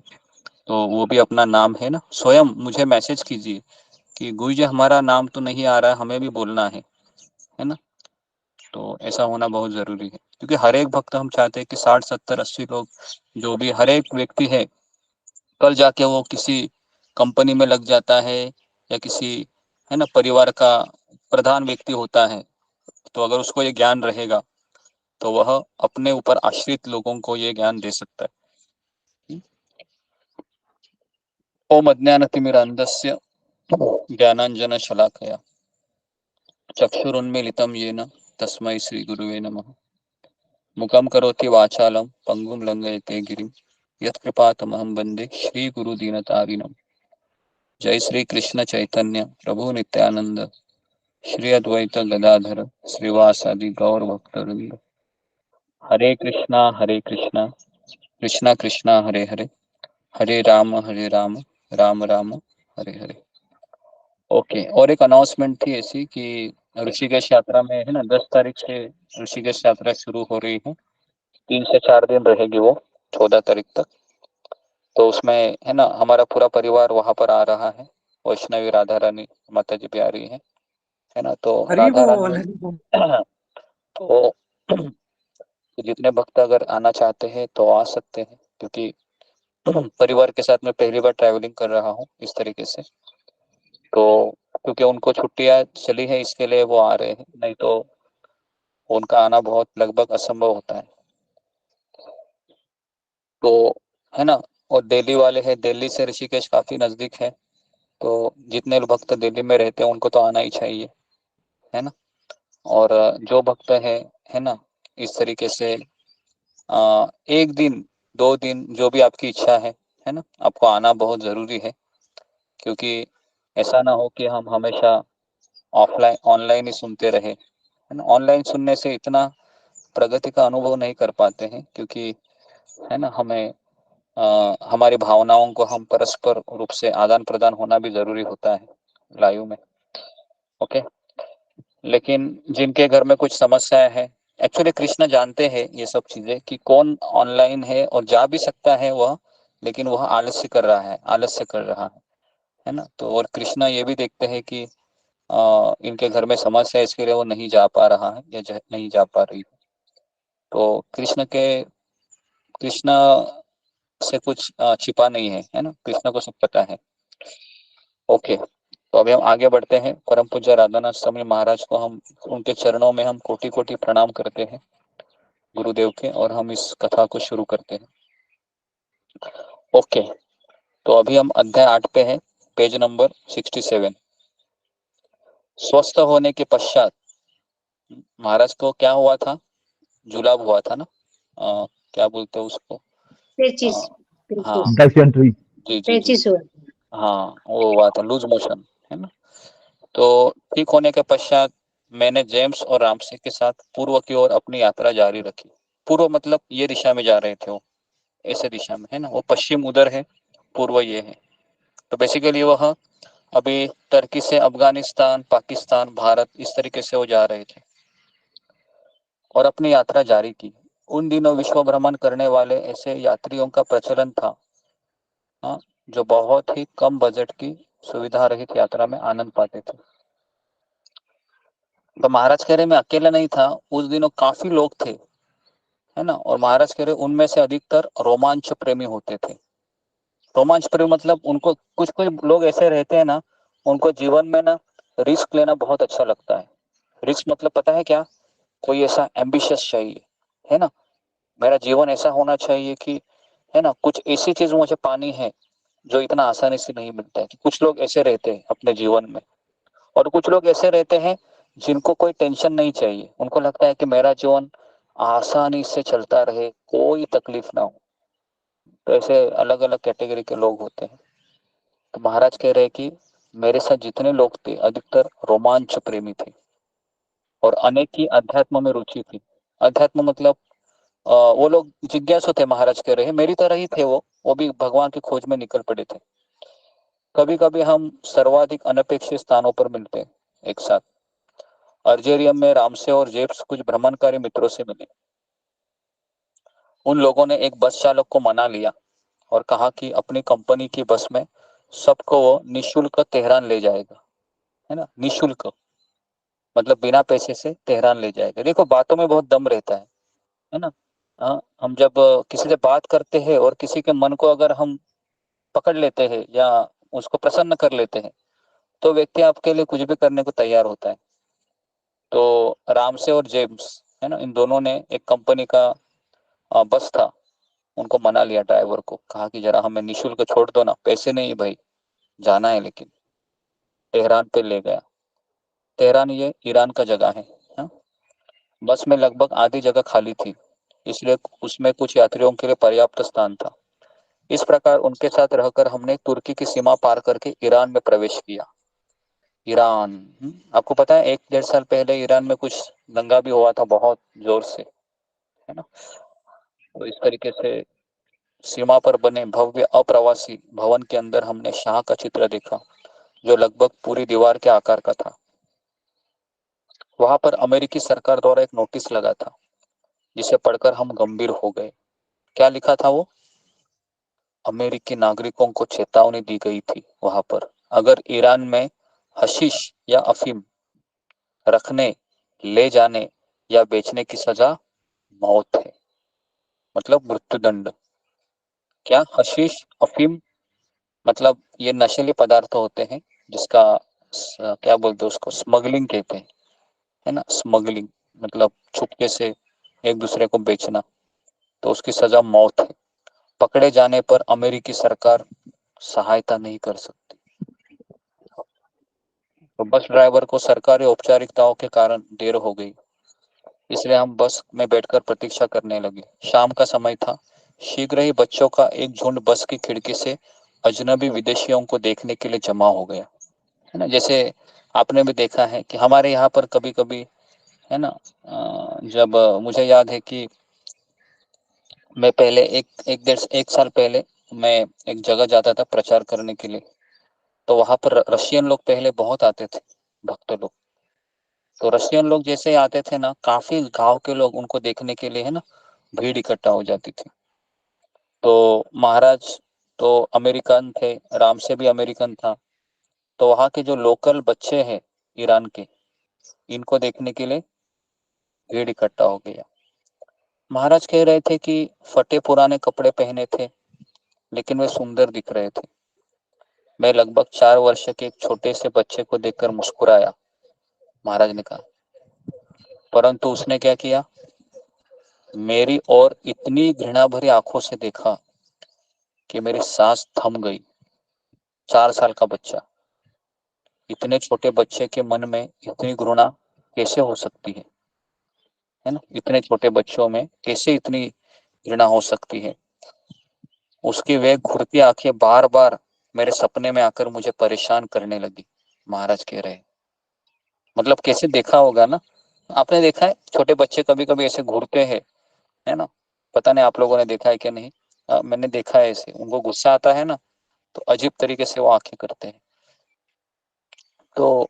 [SPEAKER 5] तो वो भी अपना नाम है ना स्वयं मुझे मैसेज कीजिए कि गुरु जी हमारा नाम तो नहीं आ रहा है, हमें भी बोलना है ना। तो ऐसा होना बहुत जरूरी है, क्योंकि हर एक भक्त हम चाहते हैं कि 60, 70, 80 लोग, जो भी हर एक व्यक्ति है, कल जाके वो किसी कंपनी में लग जाता है या किसी है ना परिवार का प्रधान व्यक्ति होता है, तो अगर उसको ये ज्ञान रहेगा तो वह अपने ऊपर आश्रित लोगों को ये ज्ञान दे सकता है। ओम अज्ञानतिमिरान्धस्य ज्ञानाञ्जनशलाकया चक्षुरुन्मीलितं येन तस्मै श्रीगुरुवे नमः। मुखं करोति वाचालं पंगुं लंघयते गिरिं यत्कृपातमहं वन्दे श्रीगुरुदीनतारिणम्। जय श्री कृष्ण चैतन्य प्रभु नित्यानंद श्री अद्वैत गदाधर श्रीवासादि गौर भक्तवृंद। हरे कृष्णा कृष्णा कृष्णा हरे हरे, हरे राम राम राम हरे हरे। ओके, और एक अनाउंसमेंट थी ऐसी कि ऋषिकेश यात्रा में है ना 10 तारीख से ऋषिकेश यात्रा शुरू हो रही है। 3 से 4 दिन रहेगी वो, 14 तारीख तक। तो उसमें है ना हमारा पूरा परिवार वहां पर आ रहा है। वैष्णवी राधा रानी माता जी भी आ रही है ना। तो राधा रानी तो जितने भक्त अगर आना चाहते हैं तो आ सकते हैं, क्योंकि परिवार के साथ मैं पहली बार ट्रैवलिंग कर रहा हूँ इस तरीके से। तो क्योंकि उनको छुट्टियां चली है इसके लिए वो आ रहे हैं, नहीं तो उनका आना बहुत लगभग असंभव होता है। तो है ना, और दिल्ली वाले हैं, दिल्ली से ऋषिकेश काफी नजदीक है, तो जितने भक्त दिल्ली में रहते हैं उनको तो आना ही चाहिए, है ना। और जो भक्त है ना, इस तरीके से 1 दिन 2 दिन जो भी आपकी इच्छा है ना, आपको आना बहुत जरूरी है। क्योंकि ऐसा ना हो कि हम हमेशा ऑफलाइन ऑनलाइन ही सुनते रहे, है ना। ऑनलाइन सुनने से इतना प्रगति का अनुभव नहीं कर पाते हैं, क्योंकि है ना हमें हमारी भावनाओं को हम परस्पर रूप से आदान प्रदान होना भी जरूरी होता है लाइव में। ओके, लेकिन जिनके घर में कुछ समस्याएं है, एक्चुअली कृष्ण जानते हैं ये सब चीजें कि कौन ऑनलाइन है और जा भी सकता है वह, लेकिन वह आलस्य कर रहा है ना। तो और कृष्ण ये भी देखते हैं कि इनके घर में समस्या है, इसके लिए वो नहीं जा पा रहा है या नहीं जा पा रही है। तो कृष्ण से कुछ छिपा नहीं है ना, कृष्ण को सब पता है। ओके, तो अभी हम आगे बढ़ते हैं। परम पूज्य राधानाथ स्वामी महाराज को हम उनके चरणों में हम कोटि कोटि प्रणाम करते हैं गुरुदेव के, और हम इस कथा को शुरू करते हैं। ओके, तो अभी हम अध्याय 8 पे हैं, पेज नंबर 67। स्वस्थ होने के पश्चात महाराज को क्या हुआ था, जुलाब हुआ था ना, क्या बोलते हैं उसको,
[SPEAKER 2] पेचिस
[SPEAKER 5] हाँ
[SPEAKER 3] डाइसेंट्री।
[SPEAKER 5] जी जी जी,
[SPEAKER 2] पेचिस हुआ।
[SPEAKER 5] हाँ वो हुआ था, लूज मोशन, है ना। तो ठीक होने के पश्चात मैंने जेम्स और रामसे के साथ पूर्व की ओर अपनी यात्रा जारी रखी। पूर्व मतलब ये दिशा में जा रहे थे वो, ऐसे दिशा में, है ना। वो पश्चिम उधर है, पूर्व ये है। तो बेसिकली वह अभी टर्की से अफगानिस्तान, पाकिस्तान, भारत इस तरीके से वो जा रहे थे और अपनी यात्रा जारी की। उन दिनों विश्व भ्रमण करने वाले ऐसे यात्रियों का प्रचलन था, हाँ, जो बहुत ही कम बजट की सुविधा रहित यात्रा में आनंद पाते थे। तो महाराज कह रहे मैं अकेला नहीं था, उस दिनों काफी लोग थे, है ना। और महाराज कह रहे उनमें से अधिकतर रोमांच प्रेमी होते थे। रोमांच प्रेमी मतलब उनको कुछ कुछ लोग ऐसे रहते हैं ना, उनको जीवन में ना रिस्क लेना बहुत अच्छा लगता है। रिस्क मतलब पता है क्या? कोई ऐसा एम्बिशियस चाहिए, है ना। मेरा जीवन ऐसा होना चाहिए कि, है ना, कुछ ऐसी चीज मुझे पानी है जो इतना आसानी से नहीं मिलता है। कुछ लोग ऐसे रहते हैं अपने जीवन में, और कुछ लोग ऐसे रहते हैं जिनको कोई टेंशन नहीं चाहिए। उनको लगता है कि मेरा जीवन आसानी से चलता रहे, कोई तकलीफ ना हो। तो ऐसे अलग अलग कैटेगरी के लोग होते हैं। तो महाराज कह रहे कि मेरे साथ जितने लोग थे अधिकतर रोमांच प्रेमी थे और अनेक की अध्यात्म में रुचि थी। अध्यात्म मतलब वो लोग जिज्ञासु थे। महाराज कह रहे हैं मेरी तरह ही थे वो भी भगवान की खोज में निकल पड़े थे। कभी कभी हम सर्वाधिक अनपेक्षित स्थानों पर मिलते हैं एक साथ। अर्जेरियम में रामसे और जेब्स कुछ भ्रमणकारी मित्रों से मिले। उन लोगों ने एक बस चालक को मना लिया और कहा कि अपनी कंपनी की बस में सबको वो निशुल्क तेहरान ले जाएगा, है ना। निशुल्क मतलब बिना पैसे से तेहरान ले जाएगा। देखो बातों में बहुत दम रहता है ना। हाँ, हम जब किसी से बात करते हैं और किसी के मन को अगर हम पकड़ लेते हैं या उसको प्रसन्न कर लेते हैं, तो व्यक्ति आपके लिए कुछ भी करने को तैयार होता है। तो रामसे और जेम्स, है ना, इन दोनों ने एक कंपनी का बस था, उनको मना लिया। ड्राइवर को कहा कि जरा हमें निशुल्क छोड़ दो ना, पैसे नहीं भाई, जाना है। लेकिन तेहरान पे ले गया। तेहरान ये ईरान का जगह है, हाँ? बस में लगभग आधी जगह खाली थी, इसलिए उसमें कुछ यात्रियों के लिए पर्याप्त स्थान था। इस प्रकार उनके साथ रहकर हमने तुर्की की सीमा पार करके ईरान में प्रवेश किया। ईरान, आपको पता है 1-1.5 साल पहले ईरान में कुछ दंगा भी हुआ था बहुत जोर से, है ना। तो इस तरीके से सीमा पर बने भव्य अप्रवासी भवन के अंदर हमने शाह का चित्र देखा, जो लगभग पूरी दीवार के आकार का था। वहां पर अमेरिकी सरकार द्वारा एक नोटिस लगा था, जिसे पढ़कर हम गंभीर हो गए। क्या लिखा था वो? अमेरिकी नागरिकों को चेतावनी दी गई थी वहां पर, अगर ईरान में हशीश या अफीम रखने, ले जाने या बेचने की सजा मौत है, मतलब मृत्युदंड। क्या? हशीश, अफीम मतलब ये नशीले पदार्थ होते हैं, जिसका क्या बोलते हैं उसको, स्मगलिंग कहते हैं, है ना। स्मगलिंग मतलब छुपके से एक दूसरे को बेचना, तो उसकी सजा मौत है। पकड़े जाने पर अमेरिकी सरकार सहायता नहीं कर सकती। तो बस ड्राइवर को सरकारी औपचारिकताओं के कारण देर हो गई, इसलिए हम बस में बैठकर प्रतीक्षा करने लगे। शाम का समय था। शीघ्र ही बच्चों का एक झुंड बस की खिड़की से अजनबी विदेशियों को देखने के लिए जमा हो गया, है ना। जैसे आपने भी देखा है कि हमारे यहाँ पर कभी कभी, है ना, जब मुझे याद है कि मैं पहले एक साल पहले मैं एक जगह जाता था प्रचार करने के लिए। तो वहां पर रशियन लोग पहले बहुत आते थे, भक्त लोग। तो रशियन लोग जैसे आते थे ना, काफी गांव के लोग उनको देखने के लिए, है ना, भीड़ इकट्ठा हो जाती थी। तो महाराज तो अमेरिकन थे, राम से भी अमेरिकन था। तो वहाँ के जो लोकल बच्चे हैं ईरान के, इनको देखने के लिए भीड़ इकट्ठा हो गया। महाराज कह रहे थे कि फटे पुराने कपड़े पहने थे, लेकिन वे सुंदर दिख रहे थे। मैं लगभग 4 वर्ष के एक छोटे से बच्चे को देखकर मुस्कुराया, महाराज ने कहा। परंतु उसने क्या किया, मेरी और इतनी घृणा भरी आंखों से देखा कि मेरी सांस थम गई। 4 साल का बच्चा, इतने छोटे बच्चे के मन में इतनी घृणा कैसे हो सकती है ना। इतने छोटे बच्चों में कैसे इतनी घृणा हो सकती है। उसकी वे घुरती आंखें बार बार मेरे सपने में आकर मुझे परेशान करने लगी, महाराज कह रहे। मतलब कैसे देखा होगा ना, आपने देखा है छोटे बच्चे कभी कभी ऐसे घूरते हैं, है ना। पता नहीं आप लोगों ने देखा है क्या नहीं। मैंने देखा है ऐसे, उनको गुस्सा आता है ना, तो अजीब तरीके से वो आंखें करते हैं। तो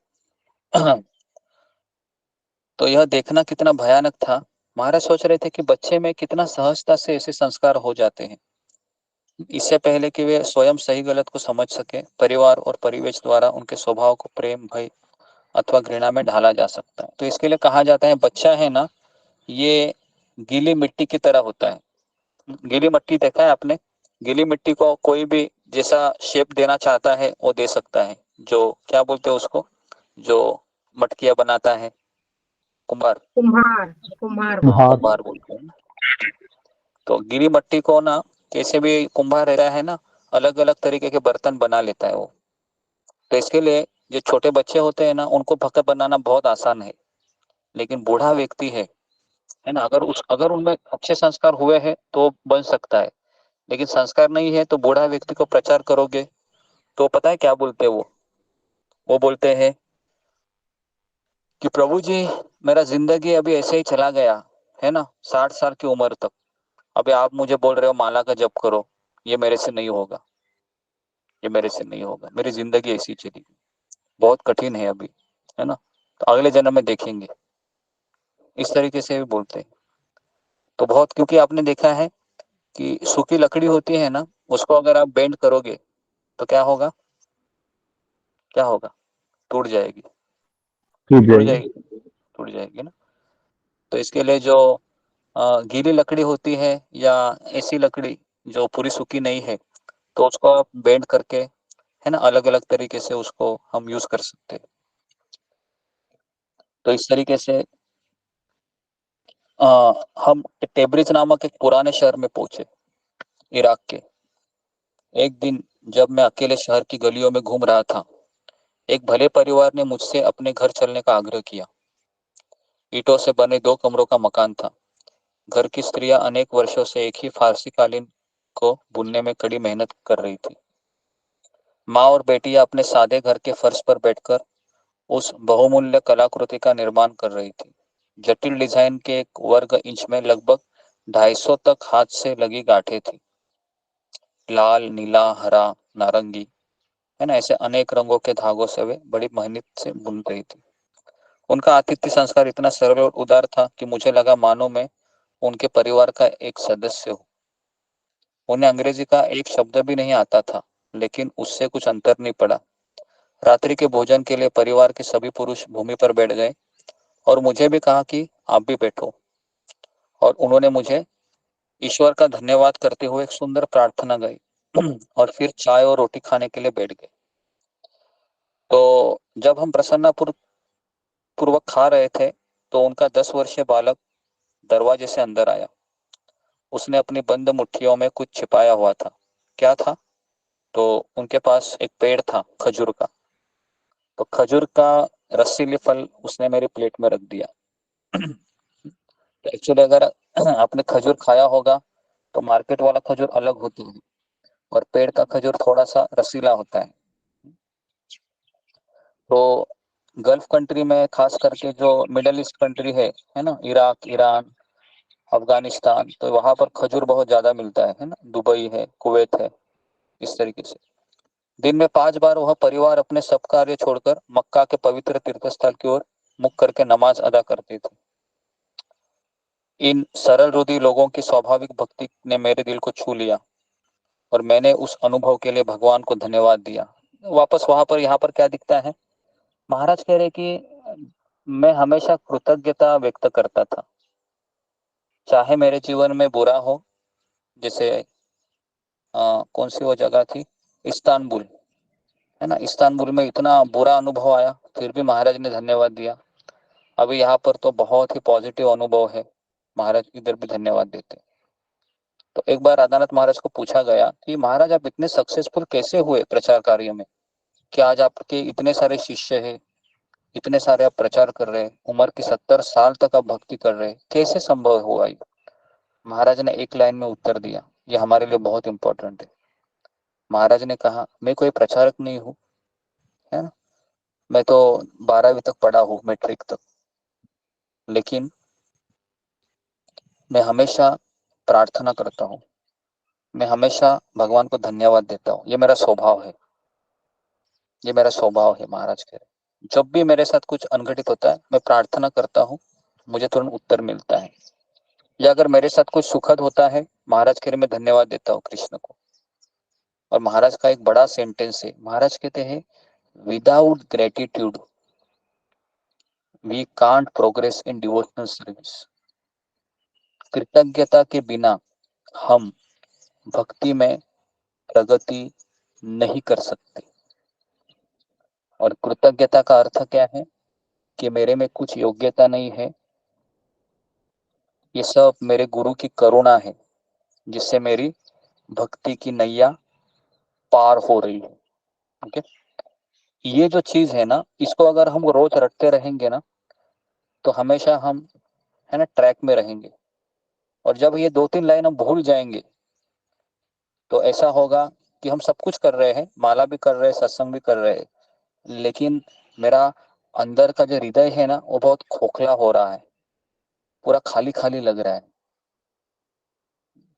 [SPEAKER 5] तो यह देखना कितना भयानक था। महाराज सोच रहे थे कि बच्चे में कितना सहजता से ऐसे संस्कार हो जाते हैं। इससे पहले कि वे स्वयं सही गलत को समझ सके, परिवार और परिवेश द्वारा उनके स्वभाव को प्रेम, भय अथवा घृणा में ढाला जा सकता है। तो इसके लिए कहा जाता है बच्चा है ना, ये गीली मिट्टी की तरह होता है। गीली मिट्टी देखा है आपने? गीली मिट्टी को कोई भी जैसा शेप देना चाहता है वो दे सकता है। जो क्या बोलते हैं उसको, जो मटकियां बनाता है, कुम्हार।
[SPEAKER 2] कुम्हार कुम्हार
[SPEAKER 5] कुम्हार बोलते हैं। तो गीली मिट्टी को ना कैसे भी कुम्हार रहता है ना, अलग अलग तरीके के बर्तन बना लेता है वो। तो इसके लिए जो छोटे बच्चे होते हैं ना, उनको भक्त बनाना बहुत आसान है। लेकिन बूढ़ा व्यक्ति है ना, अगर उनमें अच्छे संस्कार हुए हैं तो बन सकता है। लेकिन संस्कार नहीं है तो बूढ़ा व्यक्ति को प्रचार करोगे तो पता है क्या बोलते हैं वो बोलते हैं कि प्रभु जी, मेरा जिंदगी अभी ऐसे ही चला गया है ना, 60 साल की उम्र तक। अभी आप मुझे बोल रहे हो माला का जप करो, ये मेरे से नहीं होगा, ये मेरे से नहीं होगा, मेरी जिंदगी ऐसी चली, बहुत कठिन है अभी, है ना, तो अगले जन्म में देखेंगे। इस तरीके से भी बोलते हैं। तो बहुत, क्योंकि आपने देखा है कि सूखी लकड़ी होती है ना, उसको अगर आप बेंड करोगे तो क्या होगा, क्या होगा, टूट जाएगी, टूट जाएगी, टूट जाएगी ना। तो इसके लिए जो गीली लकड़ी होती है या ऐसी लकड़ी जो पूरी सूखी नहीं है, तो उसको आप बेंड करके, है ना, अलग अलग तरीके से उसको हम यूज कर सकते हैं। तो इस तरीके से हम टेब्रिज नामक एक पुराने शहर में पहुंचे, इराक के। एक दिन जब मैं अकेले शहर की गलियों में घूम रहा था, एक भले परिवार ने मुझसे अपने घर चलने का आग्रह किया। ईंटों से बने 2 कमरों का मकान था। घर की स्त्रियां अनेक वर्षों से एक ही फारसी कालीन को बुनने में कड़ी मेहनत कर रही थी। माँ और बेटियां अपने सादे घर के फर्श पर बैठकर उस बहुमूल्य कलाकृति का निर्माण कर रही थी। जटिल डिजाइन के एक वर्ग इंच में लगभग 250 तक हाथ से लगी गांठें थी। लाल, नीला, हरा, नारंगी, है ना, ऐसे अनेक रंगों के धागों से वे बड़ी मेहनत से बुन रही थी। उनका आतिथ्य संस्कार इतना सरल और उदार था कि मुझे लगा मानो मैं उनके परिवार का एक सदस्य हूँ। उन्हें अंग्रेजी का एक शब्द भी नहीं आता था, लेकिन उससे कुछ अंतर नहीं पड़ा। रात्रि के भोजन के लिए परिवार के सभी पुरुष भूमि पर बैठ गए और मुझे भी कहा कि आप भी बैठो। और उन्होंने मुझे ईश्वर का धन्यवाद करते हुए एक सुंदर प्रार्थना गाई और फिर चाय और रोटी खाने के लिए बैठ गए। तो जब हम पूर्वक खा रहे थे तो उनका 10 वर्षीय बालक दरवाजे से अंदर आया। उसने अपनी बंद मुट्ठियों में कुछ छिपाया हुआ था। क्या था? तो उनके पास एक पेड़ था खजूर का। तो खजूर का रसीली फल उसने मेरी प्लेट में रख दिया। तो एक्चुअली अगर आपने खजूर खाया होगा तो मार्केट वाला खजूर अलग होता है और पेड़ का खजूर थोड़ा सा रसीला होता है। तो गल्फ कंट्री में, खास करके जो मिडल ईस्ट कंट्री है ना, इराक, ईरान, अफगानिस्तान, तो वहां पर खजूर बहुत ज्यादा मिलता है ना, दुबई है, कुवैत है, इस तरीके से। दिन में 5 बार वह परिवार अपने सब कार्य छोड़कर मक्का के पवित्र तीर्थस्थल की ओर मुख करके नमाज अदा करते थे। इन सरल हृदय लोगों की स्वाभाविक भक्ति ने मेरे दिल को छू लिया और मैंने उस अनुभव के लिए भगवान को धन्यवाद दिया। वापस वहां पर, यहाँ पर क्या दिखता है, महाराज कह रहे कि मैं हमेशा कृतज्ञता व्यक्त करता था, चाहे मेरे जीवन में बुरा हो। जैसे कौन सी वो जगह थी, इस्तांबुल, है ना, इस्तांबुल में इतना बुरा अनुभव आया, फिर भी महाराज ने धन्यवाद दिया। अभी यहाँ पर तो बहुत ही पॉजिटिव अनुभव है, महाराज इधर भी धन्यवाद देते। तो एक बार राधानाथ महाराज को पूछा गया कि महाराज आप इतने सक्सेसफुल कैसे हुए प्रचार कार्य में, कि आज आपके इतने सारे शिष्य हैं, इतने सारे आप प्रचार कर रहे हैं, उम्र की 70 साल तक आप भक्ति कर रहे हैं, कैसे संभव हुआ ये? महाराज ने एक लाइन में उत्तर दिया, ये हमारे लिए बहुत इंपॉर्टेंट है। महाराज ने कहा, मैं कोई प्रचारक नहीं हूँ, है ना, मैं तो 12वीं तक पढ़ा हूँ, मैट्रिक तक, लेकिन मैं हमेशा प्रार्थना करता हूँ। मैं हमेशा भगवान को धन्यवाद देता हूँ। ये मेरा स्वभाव है, ये मेरा स्वभाव है महाराज कह रहे। जब भी मेरे साथ कुछ अनघटित होता है, मैं प्रार्थना करता हूँ, मुझे तुरंत उत्तर मिलता है। या अगर मेरे साथ कुछ सुखद होता है, महाराज कह रहे मैं धन्यवाद देता हूँ कृष्ण को। और महाराज का एक बड़ा सेंटेंस है, महाराज कहते हैं without gratitude we can't progress in devotional service. कृतज्ञता के बिना हम भक्ति में प्रगति नहीं कर सकते। और कृतज्ञता का अर्थ क्या है कि मेरे में कुछ योग्यता नहीं है, ये सब मेरे गुरु की करुणा है जिससे मेरी भक्ति की नैया पार हो रही है। ओके, ये जो चीज है ना, इसको अगर हम रोज रटते रहेंगे ना, तो हमेशा हम है ना ट्रैक में रहेंगे। और जब ये 2-3 लाइन हम भूल जाएंगे, तो ऐसा होगा कि हम सब कुछ कर रहे हैं, माला भी कर रहे हैं, सत्संग भी कर रहे हैं, लेकिन मेरा अंदर का जो हृदय है ना, वो बहुत खोखला हो रहा है, पूरा खाली खाली लग रहा है।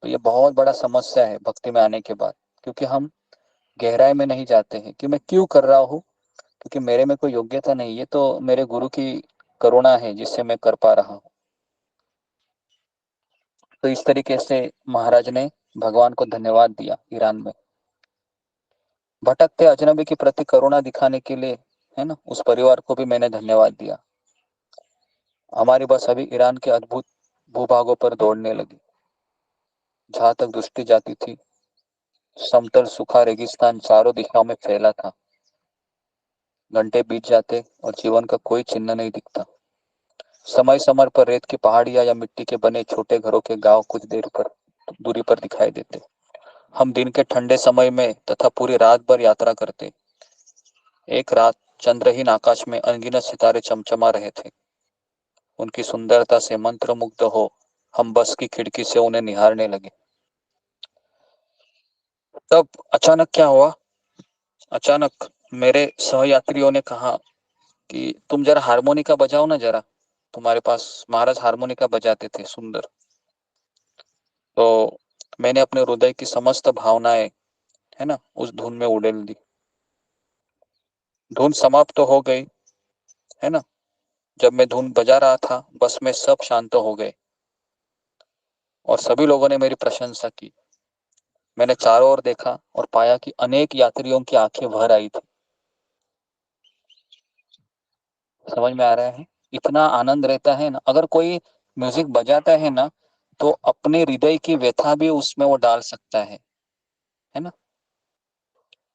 [SPEAKER 5] तो ये बहुत बड़ा समस्या है भक्ति में आने के बाद, क्योंकि हम गहराई में नहीं जाते हैं कि मैं क्यों कर रहा हूँ, क्योंकि मेरे में कोई योग्यता नहीं है, तो मेरे गुरु की करुणा है जिससे मैं कर पा रहा हूँ। तो इस तरीके से महाराज ने भगवान को धन्यवाद दिया ईरान में। भटकते अजनबी के प्रति करुणा दिखाने के लिए है ना, उस परिवार को भी मैंने धन्यवाद दिया। हमारी बस अभी ईरान के अद्भुत भूभागों पर दौड़ने लगी। जहां तक दृष्टि जाती थी, समतल सूखा रेगिस्तान चारों दिशाओं में फैला था। घंटे बीत जाते और जीवन का कोई चिन्ह नहीं दिखता। समय समय पर रेत की पहाड़ियां या मिट्टी के बने छोटे घरों के गांव कुछ देर पर दूरी पर दिखाई देते। हम दिन के ठंडे समय में तथा पूरी रात भर यात्रा करते। एक रात चंद्रहीन आकाश में अनगिनत सितारे चमचमा रहे थे। उनकी सुंदरता से मंत्रमुग्ध हो हम बस की खिड़की से उन्हें निहारने लगे। तब अचानक क्या हुआ, अचानक मेरे सहयात्रियों ने कहा कि तुम जरा हारमोनिका बजाओ ना जरा, तुम्हारे पास महाराज हारमोनिका बजाते थे सुंदर। तो मैंने अपने हृदय की समस्त भावनाएं है ना उस धुन में उड़ेल दी। धुन समाप्त तो हो गई है ना। जब मैं धुन बजा रहा था, बस में सब शांत हो गए और सभी लोगों ने मेरी प्रशंसा की। मैंने चारों ओर देखा और पाया कि अनेक यात्रियों की आंखें भर आई थी। समझ में आ रहा है, इतना आनंद रहता है ना अगर कोई म्यूजिक बजाता है ना, तो अपने हृदय की व्यथा भी उसमें वो डाल सकता है ना।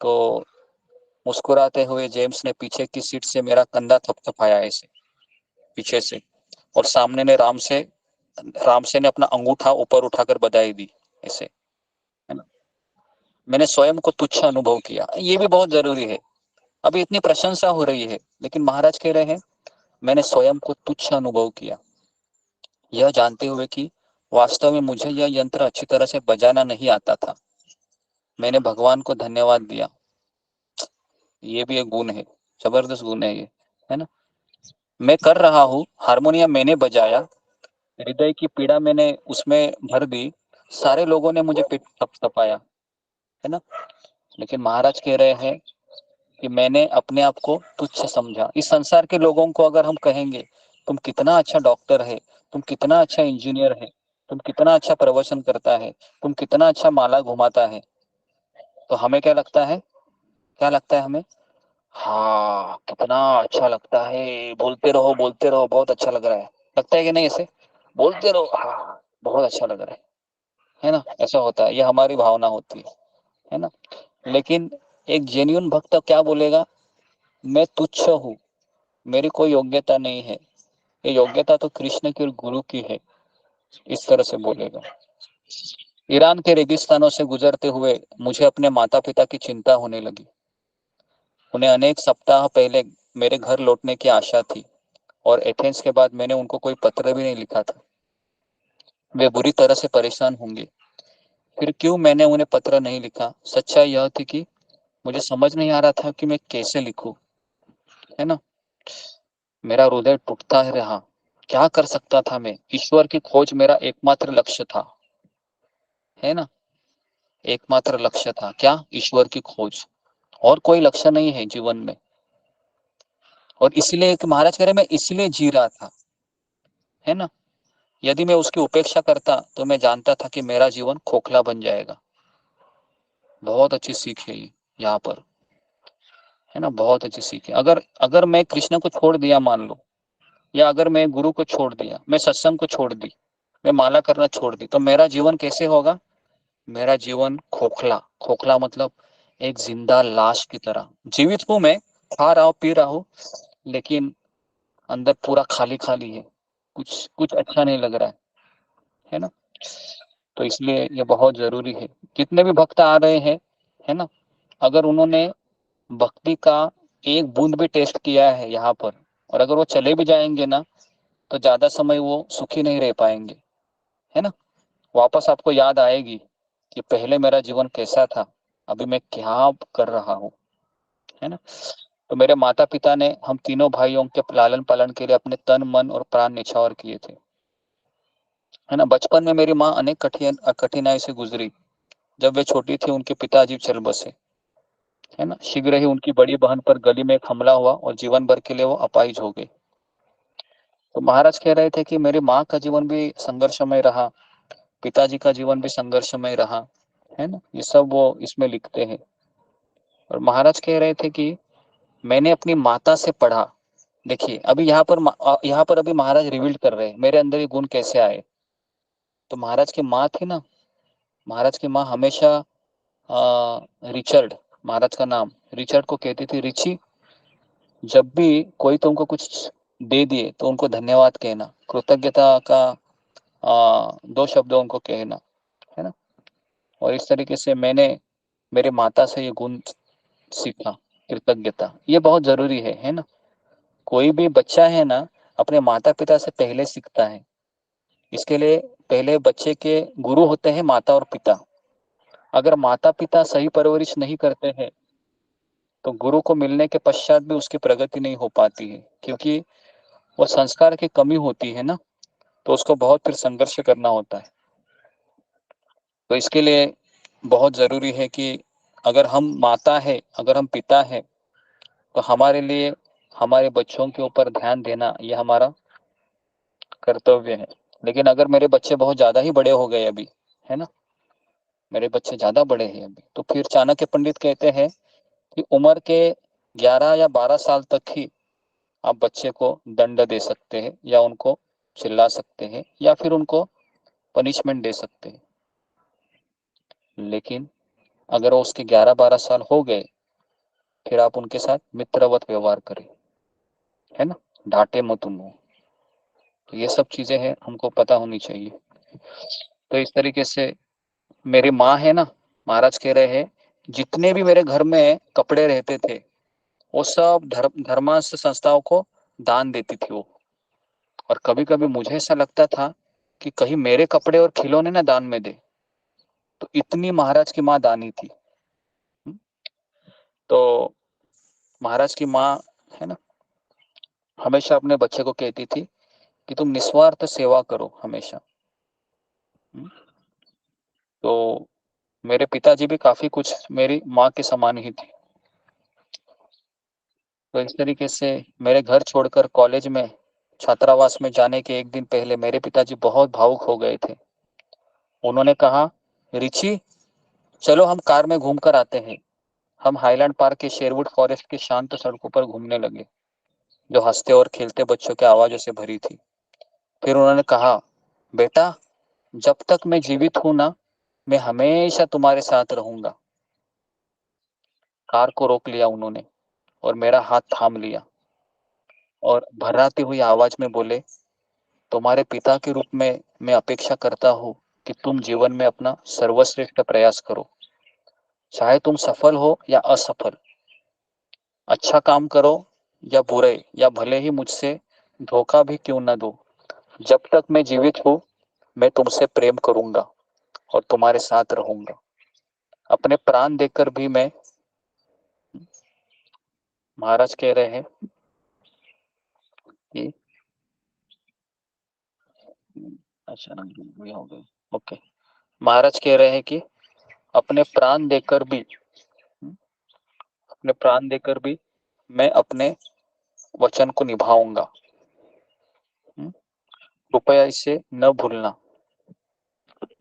[SPEAKER 5] तो मुस्कुराते हुए जेम्स ने पीछे की सीट से मेरा कंधा थपथपाया ऐसे पीछे से, और सामने ने राम से ने अपना अंगूठा ऊपर उठाकर बधाई दी ऐसे, है ना। मैंने स्वयं को तुच्छ अनुभव किया, ये भी बहुत जरूरी है। अभी इतनी प्रशंसा हो रही है, लेकिन महाराज कह रहे हैं मैंने स्वयं को तुच्छ अनुभव किया, यह जानते हुए कि वास्तव में मुझे यह यंत्र अच्छी तरह से बजाना नहीं आता था। मैंने भगवान को धन्यवाद दिया। ये भी एक गुण है, जबरदस्त गुण है ये, है ना। मैं कर रहा हूँ, हारमोनियम मैंने बजाया, हृदय की पीड़ा मैंने उसमें भर दी, सारे लोगों ने मुझे पीठ थपथपाया, है ना। लेकिन महाराज कह रहे हैं कि मैंने अपने आप को तुच्छ समझा। इस संसार के लोगों को अगर हम कहेंगे तुम कितना अच्छा डॉक्टर है, तुम कितना अच्छा इंजीनियर है, तुम कितना अच्छा प्रवचन करता है, तुम कितना अच्छा माला घुमाता है, तो हमें क्या लगता है, क्या लगता है हमें, हाँ कितना अच्छा लगता है, बोलते रहो बहुत अच्छा लग रहा है। लगता है कि नहीं ऐसे, बोलते रहो हाँ बहुत अच्छा लग रहा है ना। ऐसा होता है, ये हमारी भावना होती है ना। लेकिन एक जेन्युइन भक्त क्या बोलेगा, मैं तुच्छ हूँ, मेरी कोई योग्यता नहीं है, ये योग्यता तो कृष्ण के गुरु की है, इस तरह से बोलेगा। ईरान के रेगिस्तानों से गुजरते हुए मुझे अपने माता पिता की चिंता होने लगी। उन्हें अनेक सप्ताह पहले मेरे घर लौटने की आशा थी और एथेंस के बाद मैंने उनको कोई पत्र भी नहीं लिखा था। वे बुरी तरह से परेशान होंगे, फिर क्यों मैंने उन्हें पत्र नहीं लिखा। सच्चाई यह थी कि मुझे समझ नहीं आ रहा था कि मैं कैसे लिखूं, है ना। मेरा हृदय टूटता ही रहा। क्या कर सकता था मैं, ईश्वर की खोज मेरा एकमात्र लक्ष्य था, है ना। एकमात्र लक्ष्य था क्या? ईश्वर की खोज। और कोई लक्ष्य नहीं है जीवन में। और इसलिए कि महाराज कह रहे मैं इसलिए जी रहा था, है ना। यदि मैं उसकी उपेक्षा करता तो मैं जानता था कि मेरा जीवन खोखला बन जाएगा। बहुत अच्छी सीख है ये यहाँ पर, है ना। बहुत अच्छी सीख है। अगर अगर मैं कृष्ण को छोड़ दिया मान लो, या अगर मैं गुरु को छोड़ दिया, मैं सत्संग को छोड़ दी, मैं माला करना छोड़ दी, तो मेरा जीवन कैसे होगा? मेरा जीवन खोखला। खोखला मतलब एक जिंदा लाश की तरह। जीवित हूं मैं, खा रहा हूं पी रहा हूं, लेकिन अंदर पूरा खाली खाली है। कुछ कुछ अच्छा नहीं लग रहा है ना। तो इसलिए ये बहुत जरूरी है। कितने भी भक्त आ रहे हैं, है ना, अगर उन्होंने भक्ति का एक बूंद भी टेस्ट किया है यहाँ पर, और अगर वो चले भी जाएंगे ना, तो ज्यादा समय वो सुखी नहीं रह पाएंगे, है ना। वापस आपको याद आएगी कि पहले मेरा जीवन कैसा था, अभी मैं क्या कर रहा हूँ, है ना। तो मेरे माता पिता ने हम तीनों भाइयों के लालन पालन के लिए अपने तन मन और प्राण न्यौछावर किए थे, है ना। बचपन में मेरी माँ अनेक कठिनाई से गुजरी। जब वे छोटी थी उनके पिताजी चल बसे, है ना। शीघ्र ही उनकी बड़ी बहन पर गली में एक हमला हुआ और जीवन भर के लिए वो अपाहिज हो गई। तो महाराज कह रहे थे कि मेरी माँ का जीवन भी संघर्षमय रहा, पिताजी का जीवन भी संघर्षमय रहा, है ना। ये सब वो इसमें लिखते हैं। और महाराज कह रहे थे कि मैंने अपनी माता से पढ़ा। देखिए अभी यहाँ पर अभी महाराज रिवील कर रहे हैं मेरे अंदर ये गुण कैसे आए। तो महाराज की माँ थी ना, महाराज की माँ हमेशा रिचर्ड, महाराज का नाम, रिचर्ड को कहती थी, रिची जब भी कोई तुमको कुछ दे दिए तो उनको धन्यवाद कहना, कृतज्ञता का दो शब्द उनको कहना, है ना। और इस तरीके से मैंने मेरे माता से ये गुण सीखा, कृतज्ञता। ये बहुत जरूरी है ना। कोई भी बच्चा है ना, अपने माता पिता से पहले सीखता है। इसके लिए पहले बच्चे के गुरु होते हैं माता और पिता। अगर माता पिता सही परवरिश नहीं करते हैं तो गुरु को मिलने के पश्चात भी उसकी प्रगति नहीं हो पाती है, क्योंकि वो संस्कार की कमी होती है ना। तो उसको बहुत फिर संघर्ष करना होता है। तो इसके लिए बहुत जरूरी है कि अगर हम माता है, अगर हम पिता है, तो हमारे लिए हमारे बच्चों के ऊपर ध्यान देना ये हमारा कर्तव्य है। लेकिन अगर मेरे बच्चे बहुत ज्यादा ही बड़े हो गए अभी, है ना, मेरे बच्चे ज्यादा बड़े हैं अभी, तो फिर चाणक्य पंडित कहते हैं कि उम्र के 11 या 12 साल तक ही आप बच्चे को दंड दे सकते हैं, या उनको चिल्ला सकते हैं, या फिर उनको पनिशमेंट दे सकते हैं। लेकिन अगर वो उसके 11-12 साल हो गए, फिर आप उनके साथ मित्रवत व्यवहार करें, है ना, डांटे मत उनको। तो ये सब चीजें हैं, हमको पता होनी चाहिए। तो इस तरीके से मेरी माँ है ना, महाराज कह रहे हैं जितने भी मेरे घर में कपड़े रहते थे वो सब धर्मार्थ संस्थाओं को दान देती थी वो। और कभी कभी मुझे ऐसा लगता था कि कहीं मेरे कपड़े और खिलौने ना दान में दे। तो इतनी महाराज की माँ दानी थी। तो महाराज की माँ, है ना, हमेशा अपने बच्चे को कहती थी कि तुम निस्वार्थ सेवा करो हमेशा। तो मेरे पिताजी भी काफी कुछ मेरी माँ के समान ही थे। तो इस तरीके से मेरे घर छोड़कर कॉलेज में छात्रावास में जाने के एक दिन पहले मेरे पिताजी बहुत भावुक हो गए थे। उन्होंने कहा, रिची चलो हम कार में घूम कर आते हैं। हम हाईलैंड पार्क के शेरवुड फॉरेस्ट की शांत सड़कों पर घूमने लगे, जो हंसते और खेलते बच्चों की आवाजों से भरी थी। फिर उन्होंने कहा, बेटा जब तक मैं जीवित हूं ना, मैं हमेशा तुम्हारे साथ रहूंगा। कार को रोक लिया उन्होंने और मेरा हाथ थाम लिया और भर्राती हुई आवाज में बोले, तुम्हारे पिता के रूप में मैं अपेक्षा करता हूँ कि तुम जीवन में अपना सर्वश्रेष्ठ प्रयास करो। चाहे तुम सफल हो या असफल, अच्छा काम करो या बुरे, या भले ही मुझसे धोखा भी क्यों न दो, जब तक मैं जीवित हूँ मैं तुमसे प्रेम करूंगा और तुम्हारे साथ रहूंगा। अपने प्राण देकर भी मैं, महाराज कह रहे हैं कि अच्छा हो गए। ओके, महाराज कह रहे हैं कि अपने प्राण देकर भी मैं अपने वचन को निभाऊंगा। कृपया इसे न भूलना।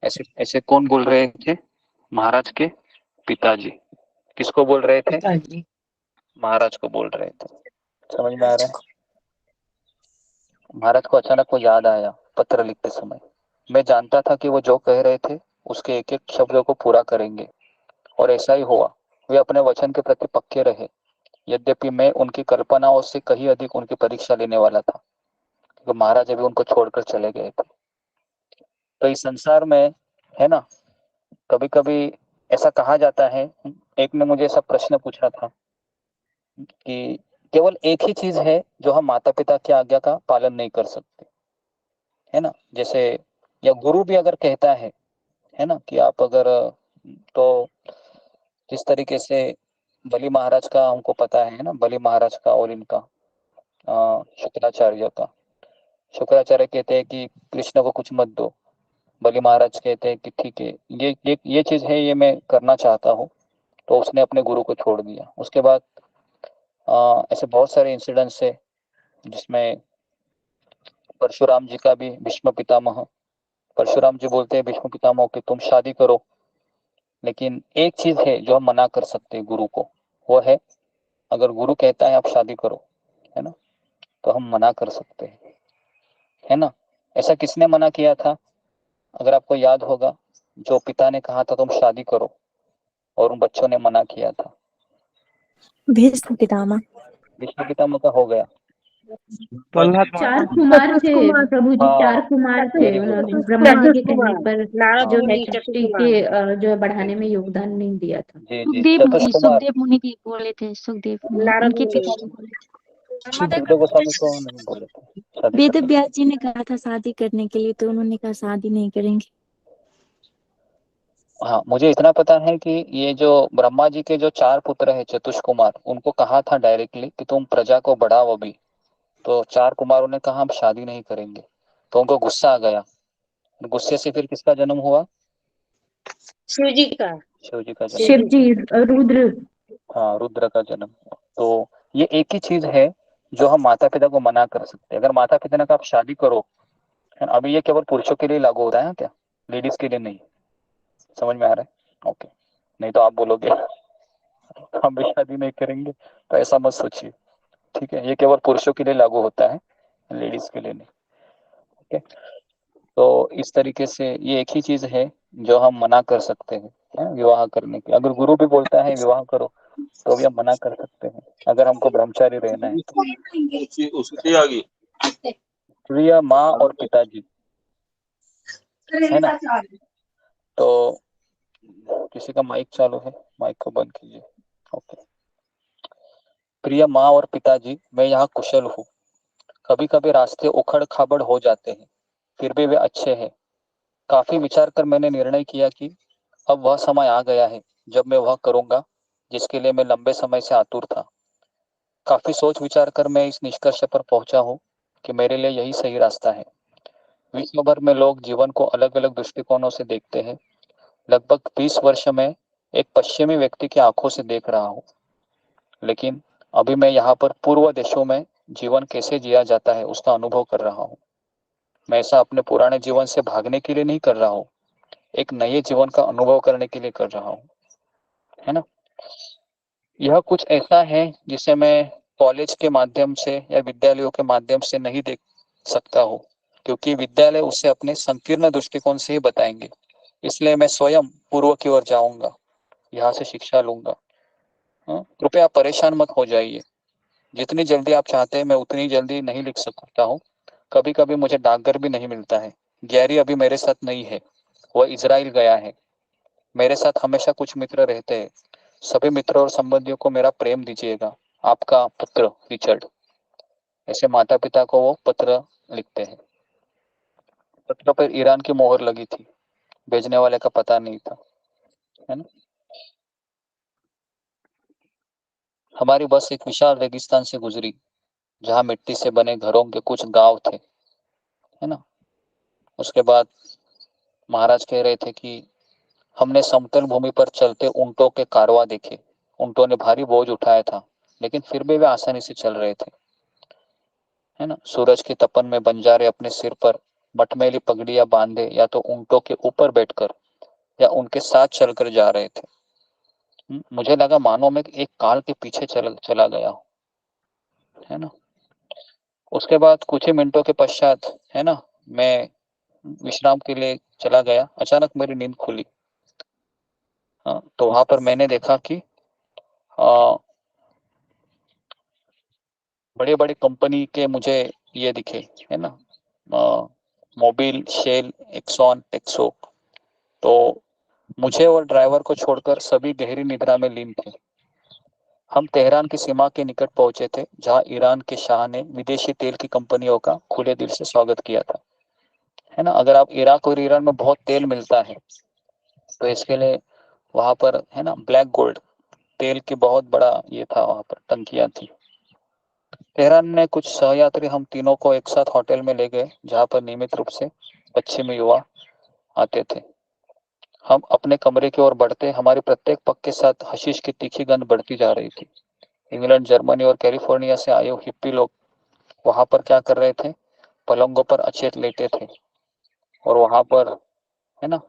[SPEAKER 5] ऐसे ऐसे कौन बोल रहे थे? महाराज के पिताजी। किसको बोल रहे थे?
[SPEAKER 7] पिताजी।
[SPEAKER 5] महाराज को बोल रहे थे। समझ में आ रहा है? महाराज को अचानक वो याद आया पत्र लिखते समय। मैं जानता था कि वो जो कह रहे थे उसके एक एक शब्दों को पूरा करेंगे, और ऐसा ही हुआ। वे अपने वचन के प्रति पक्के रहे, यद्यपि मैं उनकी कल्पनाओं से कहीं अधिक उनकी परीक्षा लेने वाला था, क्योंकि महाराज अभी उनको छोड़कर चले गए थे। तो इस संसार में है ना, कभी कभी ऐसा कहा जाता है, एक ने मुझे ऐसा प्रश्न पूछा था कि केवल एक ही चीज है जो हम माता पिता की आज्ञा का पालन नहीं कर सकते, है ना। जैसे या गुरु भी अगर कहता है ना, कि आप अगर तो जिस तरीके से बलि महाराज का हमको पता है ना, बलि महाराज का और इनका शुक्राचार्य का। शुक्राचार्य कहते हैं कि कृष्ण को कुछ मत दो, बलि महाराज कहते हैं कि ठीक है, ये चीज है, ये मैं करना चाहता हूँ। तो उसने अपने गुरु को छोड़ दिया। उसके बाद ऐसे बहुत सारे इंसिडेंट्स है जिसमें परशुराम जी का भी, भीष्म पितामह, परशुराम जी बोलते हैं भीष्म पितामह कि तुम शादी करो, लेकिन एक चीज है जो हम मना कर सकते हैं गुरु को, वो है अगर गुरु कहता है आप शादी करो, है ना, तो हम मना कर सकते हैं, है ना। ऐसा किसने मना किया था? अगर आपको याद होगा, जो पिता ने कहा था तुम शादी करो और उन बच्चों ने मना किया था।
[SPEAKER 2] भीष्म पितामह।
[SPEAKER 5] भीष्म पितामह का हो गया।
[SPEAKER 6] चार कुमार थे प्रभु जी,
[SPEAKER 5] हाँ,
[SPEAKER 6] 4 कुमार थे।
[SPEAKER 5] Very good.
[SPEAKER 6] उन्होंने ब्रह्मा जी के कहने पर
[SPEAKER 9] नारद
[SPEAKER 6] जो है
[SPEAKER 9] मुनि
[SPEAKER 6] सृष्टि के जो है बढ़ाने में योगदान नहीं दिया था।
[SPEAKER 5] जी जी,
[SPEAKER 10] सुखदेव
[SPEAKER 5] चतुष
[SPEAKER 10] मुनि,
[SPEAKER 5] कुमार।
[SPEAKER 10] सुखदेव मुनि भी बोले थे, सुखदेव मुनि
[SPEAKER 9] नारद
[SPEAKER 10] उनके
[SPEAKER 9] मुनि
[SPEAKER 10] पिताजी बोले थे।
[SPEAKER 5] सुखदेव गोस्वामी को नहीं बोले थे शादी
[SPEAKER 2] वेद
[SPEAKER 5] करने।
[SPEAKER 2] व्यास जी ने कहा था शादी करने के लिए, तो उन्होंने कहा शादी नहीं करेंगे।
[SPEAKER 5] हाँ, मुझे इतना पता है कि ये जो ब्रह्मा जी के जो 4 पुत्र है चतुष कुमार, उनको कहा था डायरेक्टली कि तुम प्रजा को बढ़ाओ अभी। तो 4 कुमारों ने कहा हम शादी नहीं करेंगे, तो उनको गुस्सा आ गया। गुस्से से फिर किसका जन्म हुआ?
[SPEAKER 9] शिव जी का।
[SPEAKER 5] शिव जी का जन्म।
[SPEAKER 6] शिव जी, रुद्र।
[SPEAKER 5] हाँ, रुद्र का जन्म हुआ। तो ये एक ही चीज है जो हम माता पिता को मना कर सकते हैं। अगर माता पिता ने कहा आप शादी करो, अभी ये केवल पुरुषों के लिए लागू होता है क्या? लेडीज के लिए नहीं। समझ में आ रहा है? ओके। नहीं तो आप बोलोगे हम भी शादी नहीं करेंगे, तो ऐसा मत सोचिए, ठीक है। ये केवल पुरुषों के लिए लागू होता है, लेडीज के लिए नहीं। ओके। तो इस तरीके से ये एक ही चीज है जो हम मना कर सकते हैं, विवाह करने की। अगर गुरु भी बोलता है विवाह करो, तो भी हम मना कर सकते हैं, अगर हमको ब्रह्मचारी रहना है तो।
[SPEAKER 3] उसकी आ गई।
[SPEAKER 5] प्रिय माँ और पिताजी, है ना। तो किसी का माइक चालू है, माइक को बंद कीजिए। ओके। प्रिय माँ और पिताजी, मैं यहाँ कुशल हूँ। कभी कभी रास्ते उखड़ खाबड़ हो जाते हैं, फिर भी वे अच्छे हैं। काफी विचार कर मैंने निर्णय किया कि अब वह समय आ गया है जब मैं वह करूंगा जिसके लिए मैं लंबे समय से आतुर था। काफी सोच विचार कर मैं इस निष्कर्ष पर पहुंचा हूँ कि मेरे लिए यही सही रास्ता है। विश्व भर में लोग जीवन को अलग अलग दृष्टिकोणों से देखते हैं। लगभग 20 वर्ष में एक पश्चिमी व्यक्ति की आंखों से देख रहा हूँ, लेकिन अभी मैं यहाँ पर पूर्व देशों में जीवन कैसे जिया जाता है उसका अनुभव कर रहा हूँ। मैं ऐसा अपने पुराने जीवन से भागने के लिए नहीं कर रहा हूँ, एक नए जीवन का अनुभव करने के लिए कर रहा हूँ, है ना। यह कुछ ऐसा है जिसे मैं कॉलेज के माध्यम से या विद्यालयों के माध्यम से नहीं देख सकता हूँ, क्योंकि विद्यालय उसे अपने संकीर्ण दृष्टिकोण से ही बताएंगे। इसलिए मैं स्वयं पूर्व की ओर जाऊंगा, यहाँ से शिक्षा लूंगा। कृपया परेशान मत हो जाइए। जितनी जल्दी आप चाहते हैं मैं उतनी जल्दी नहीं लिख सकता हूँ। कभी कभी मुझे डाकघर भी नहीं मिलता है। गैरी अभी मेरे साथ नहीं है, वह इजराइल गया है। मेरे साथ हमेशा कुछ मित्र रहते हैं। सभी मित्रों और संबंधियों को मेरा प्रेम दीजिएगा। आपका पुत्र रिचर्ड। ऐसे माता पिता को वो पत्र लिखते हैं। पत्र पर ईरान की मोहर लगी थी, भेजने वाले का पता नहीं था, है ना। हमारी बस एक विशाल रेगिस्तान से गुजरी, जहाँ मिट्टी से बने घरों के कुछ गांव थे, है ना। उसके बाद महाराज कह रहे थे कि हमने समतल भूमि पर चलते ऊंटों के कारवां देखे। ऊंटों ने भारी बोझ उठाया था, लेकिन फिर भी वे आसानी से चल रहे थे, है ना। सूरज की तपन में बंजारे अपने सिर पर मटमैली पगड़ियां बांधे या तो ऊंटों के ऊपर बैठकर या उनके साथ चलकर जा रहे थे। मुझे लगा मानो मैं एक काल के पीछे चला गया हूं, है ना। उसके बाद कुछ ही मिनटों के पश्चात, है ना, मैं विश्राम के लिए चला गया। अचानक मेरी नींद खुली। तो वहां पर मैंने देखा कि बड़े बड़े कंपनी के मुझे ये दिखे, है ना, मोबिल, शेल, एक्सॉन, टेक्सो। तो मुझे और ड्राइवर को छोड़कर सभी गहरी निद्रा में लीन थे। हम तेहरान की सीमा के निकट पहुंचे थे, जहां ईरान के शाह ने विदेशी तेल की कंपनियों का खुले दिल से स्वागत किया था, है ना। अगर आप इराक और ईरान में बहुत तेल मिलता है, तो इसके लिए वहां पर, है ना, ब्लैक गोल्ड तेल की बहुत बड़ा ये था, वहां पर टंकियां थी। तेहरान ने कुछ सहयात्री हम तीनों को एक साथ होटल में ले गए, जहां पर नियमित रूप से पश्चिमी युवा आते थे। हम अपने कमरे की ओर बढ़ते, हमारी प्रत्येक पग के साथ हशीश की तीखी गंध बढ़ती जा रही थी। इंग्लैंड, जर्मनी और कैलिफोर्निया से आए हिप्पी लोग वहां पर क्या कर रहे थे? पलंगों पर अचेत लेटे थे, और वहां पर, है ना,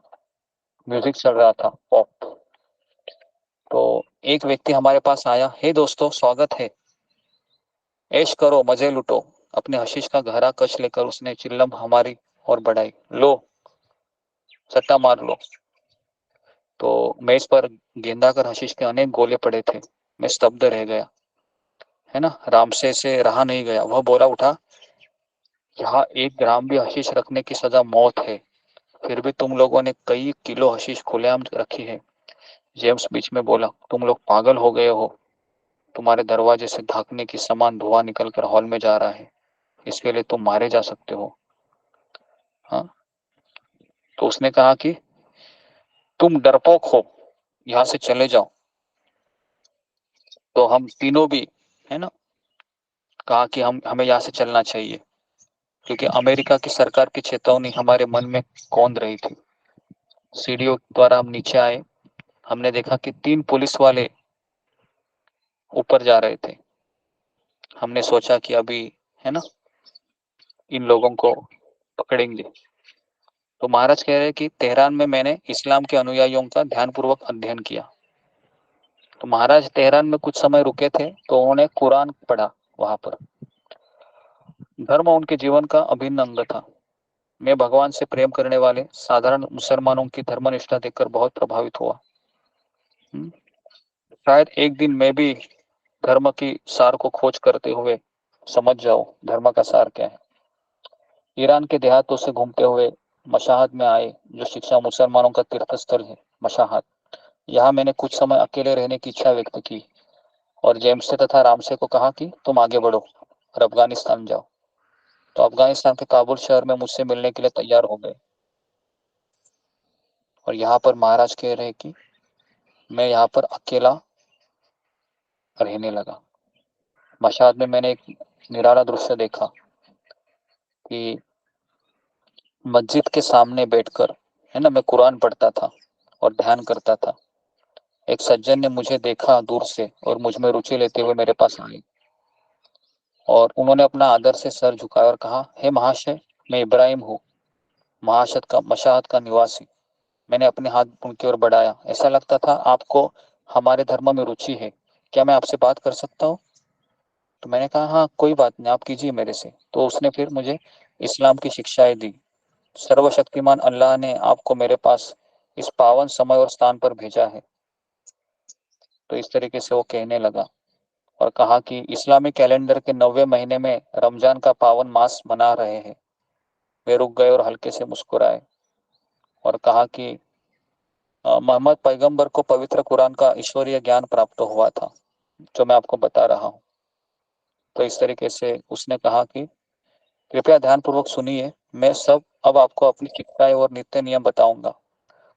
[SPEAKER 5] म्यूजिक चल रहा था, पॉप। तो एक व्यक्ति हमारे पास आया, हे दोस्तों, स्वागत है, ऐश करो, मजे लुटो। अपने हशीश का गहरा कश लेकर उसने चिल्लम हमारी ओर बढ़ाई, लो, सट्टा मार लो। तो मेज पर गेंदाकर हशीश के अनेक गोले पड़े थे। मैं स्तब्ध रह गया, है ना। रामसे से रहा नहीं गया। वह बोला उठा, यहाँ 1 ग्राम भी हशीश रखने की सजा मौत है, फिर भी तुम लोगों ने कई किलो हशीश खुलेआम रखी है। जेम्स बीच में बोला, तुम लोग पागल हो गए हो। तुम्हारे दरवाजे से धाकने की समान धुआं निकलकर हॉल में जा रहा है, इसके लिए तुम मारे जा सकते हो। हाँ, तो उसने कहा कि तुम डरपोक हो, यहाँ से चले जाओ। तो हम तीनों भी, है ना, कहा कि हमें यहाँ से चलना चाहिए, क्योंकि अमेरिका की सरकार की चेतावनी हमारे मन में कौंध रही थी। सीढ़ियों द्वारा हम नीचे आए। हमने देखा कि 3 पुलिस वाले ऊपर जा रहे थे। हमने सोचा कि अभी, है ना, इन लोगों को पकड़ेंगे। तो महाराज कह रहे हैं कि तेहरान में मैंने इस्लाम के अनुयायियों का ध्यानपूर्वक अध्ययन किया। तो महाराज तेहरान में कुछ समय रुके थे, तो उन्होंने कुरान पढ़ा वहां पर। धर्म उनके जीवन का अभिन्न अंग था। मैं भगवान से प्रेम करने वाले साधारण मुसलमानों की धर्मनिष्ठा देखकर बहुत प्रभावित हुआ। शायद एक दिन मैं भी धर्म की सार को खोज करते हुए समझ जाऊं धर्म का सार क्या है। ईरान के देहातों से घूमते हुए मशाहद में आए, जो शिक्षा मुसलमानों का तीर्थ स्थल है, मशाहद। यहाँ मैंने कुछ समय अकेले रहने की इच्छा व्यक्त की और जेम्स से तथा रामसे को कहा कि तुम आगे बढ़ो और अफगानिस्तान जाओ। तो अफगानिस्तान के काबुल शहर में मुझसे मिलने के लिए तैयार हो गए। और यहाँ पर महाराज कह रहे कि मैं यहाँ पर अकेला रहने लगा। मशाहद में मैंने एक निराला दृश्य देखा कि मस्जिद के सामने बैठकर, है ना, मैं कुरान पढ़ता था और ध्यान करता था। एक सज्जन ने मुझे देखा दूर से और मुझ में रुचि लेते हुए मेरे पास आए, और उन्होंने अपना आदर से सर झुकाया और कहा, हे महाशय, मैं इब्राहिम हूँ, मशाहद का निवासी। मैंने अपने हाथ उनकी ओर बढ़ाया। ऐसा लगता था आपको हमारे धर्म में रुचि है, क्या मैं आपसे बात कर सकता हूँ? तो मैंने कहा, हाँ, कोई बात नहीं, आप कीजिए मेरे से। तो उसने फिर मुझे इस्लाम की शिक्षाएं दी। सर्वशक्तिमान अल्लाह ने आपको मेरे पास इस पावन समय और स्थान पर भेजा है। तो इस तरीके से वो कहने लगा और कहा कि इस्लामी कैलेंडर के 90वें महीने में रमजान का पावन मास मना रहे हैं। वे रुक गए और हल्के से मुस्कुराए और कहा कि मोहम्मद पैगंबर को पवित्र कुरान का ईश्वरीय ज्ञान प्राप्त हुआ था, जो मैं आपको बता रहा हूँ। तो इस तरीके से उसने कहा कि कृपया ध्यानपूर्वक सुनिए, मैं सब अब आपको अपनी शिक्षाएं और नित्य नियम बताऊंगा।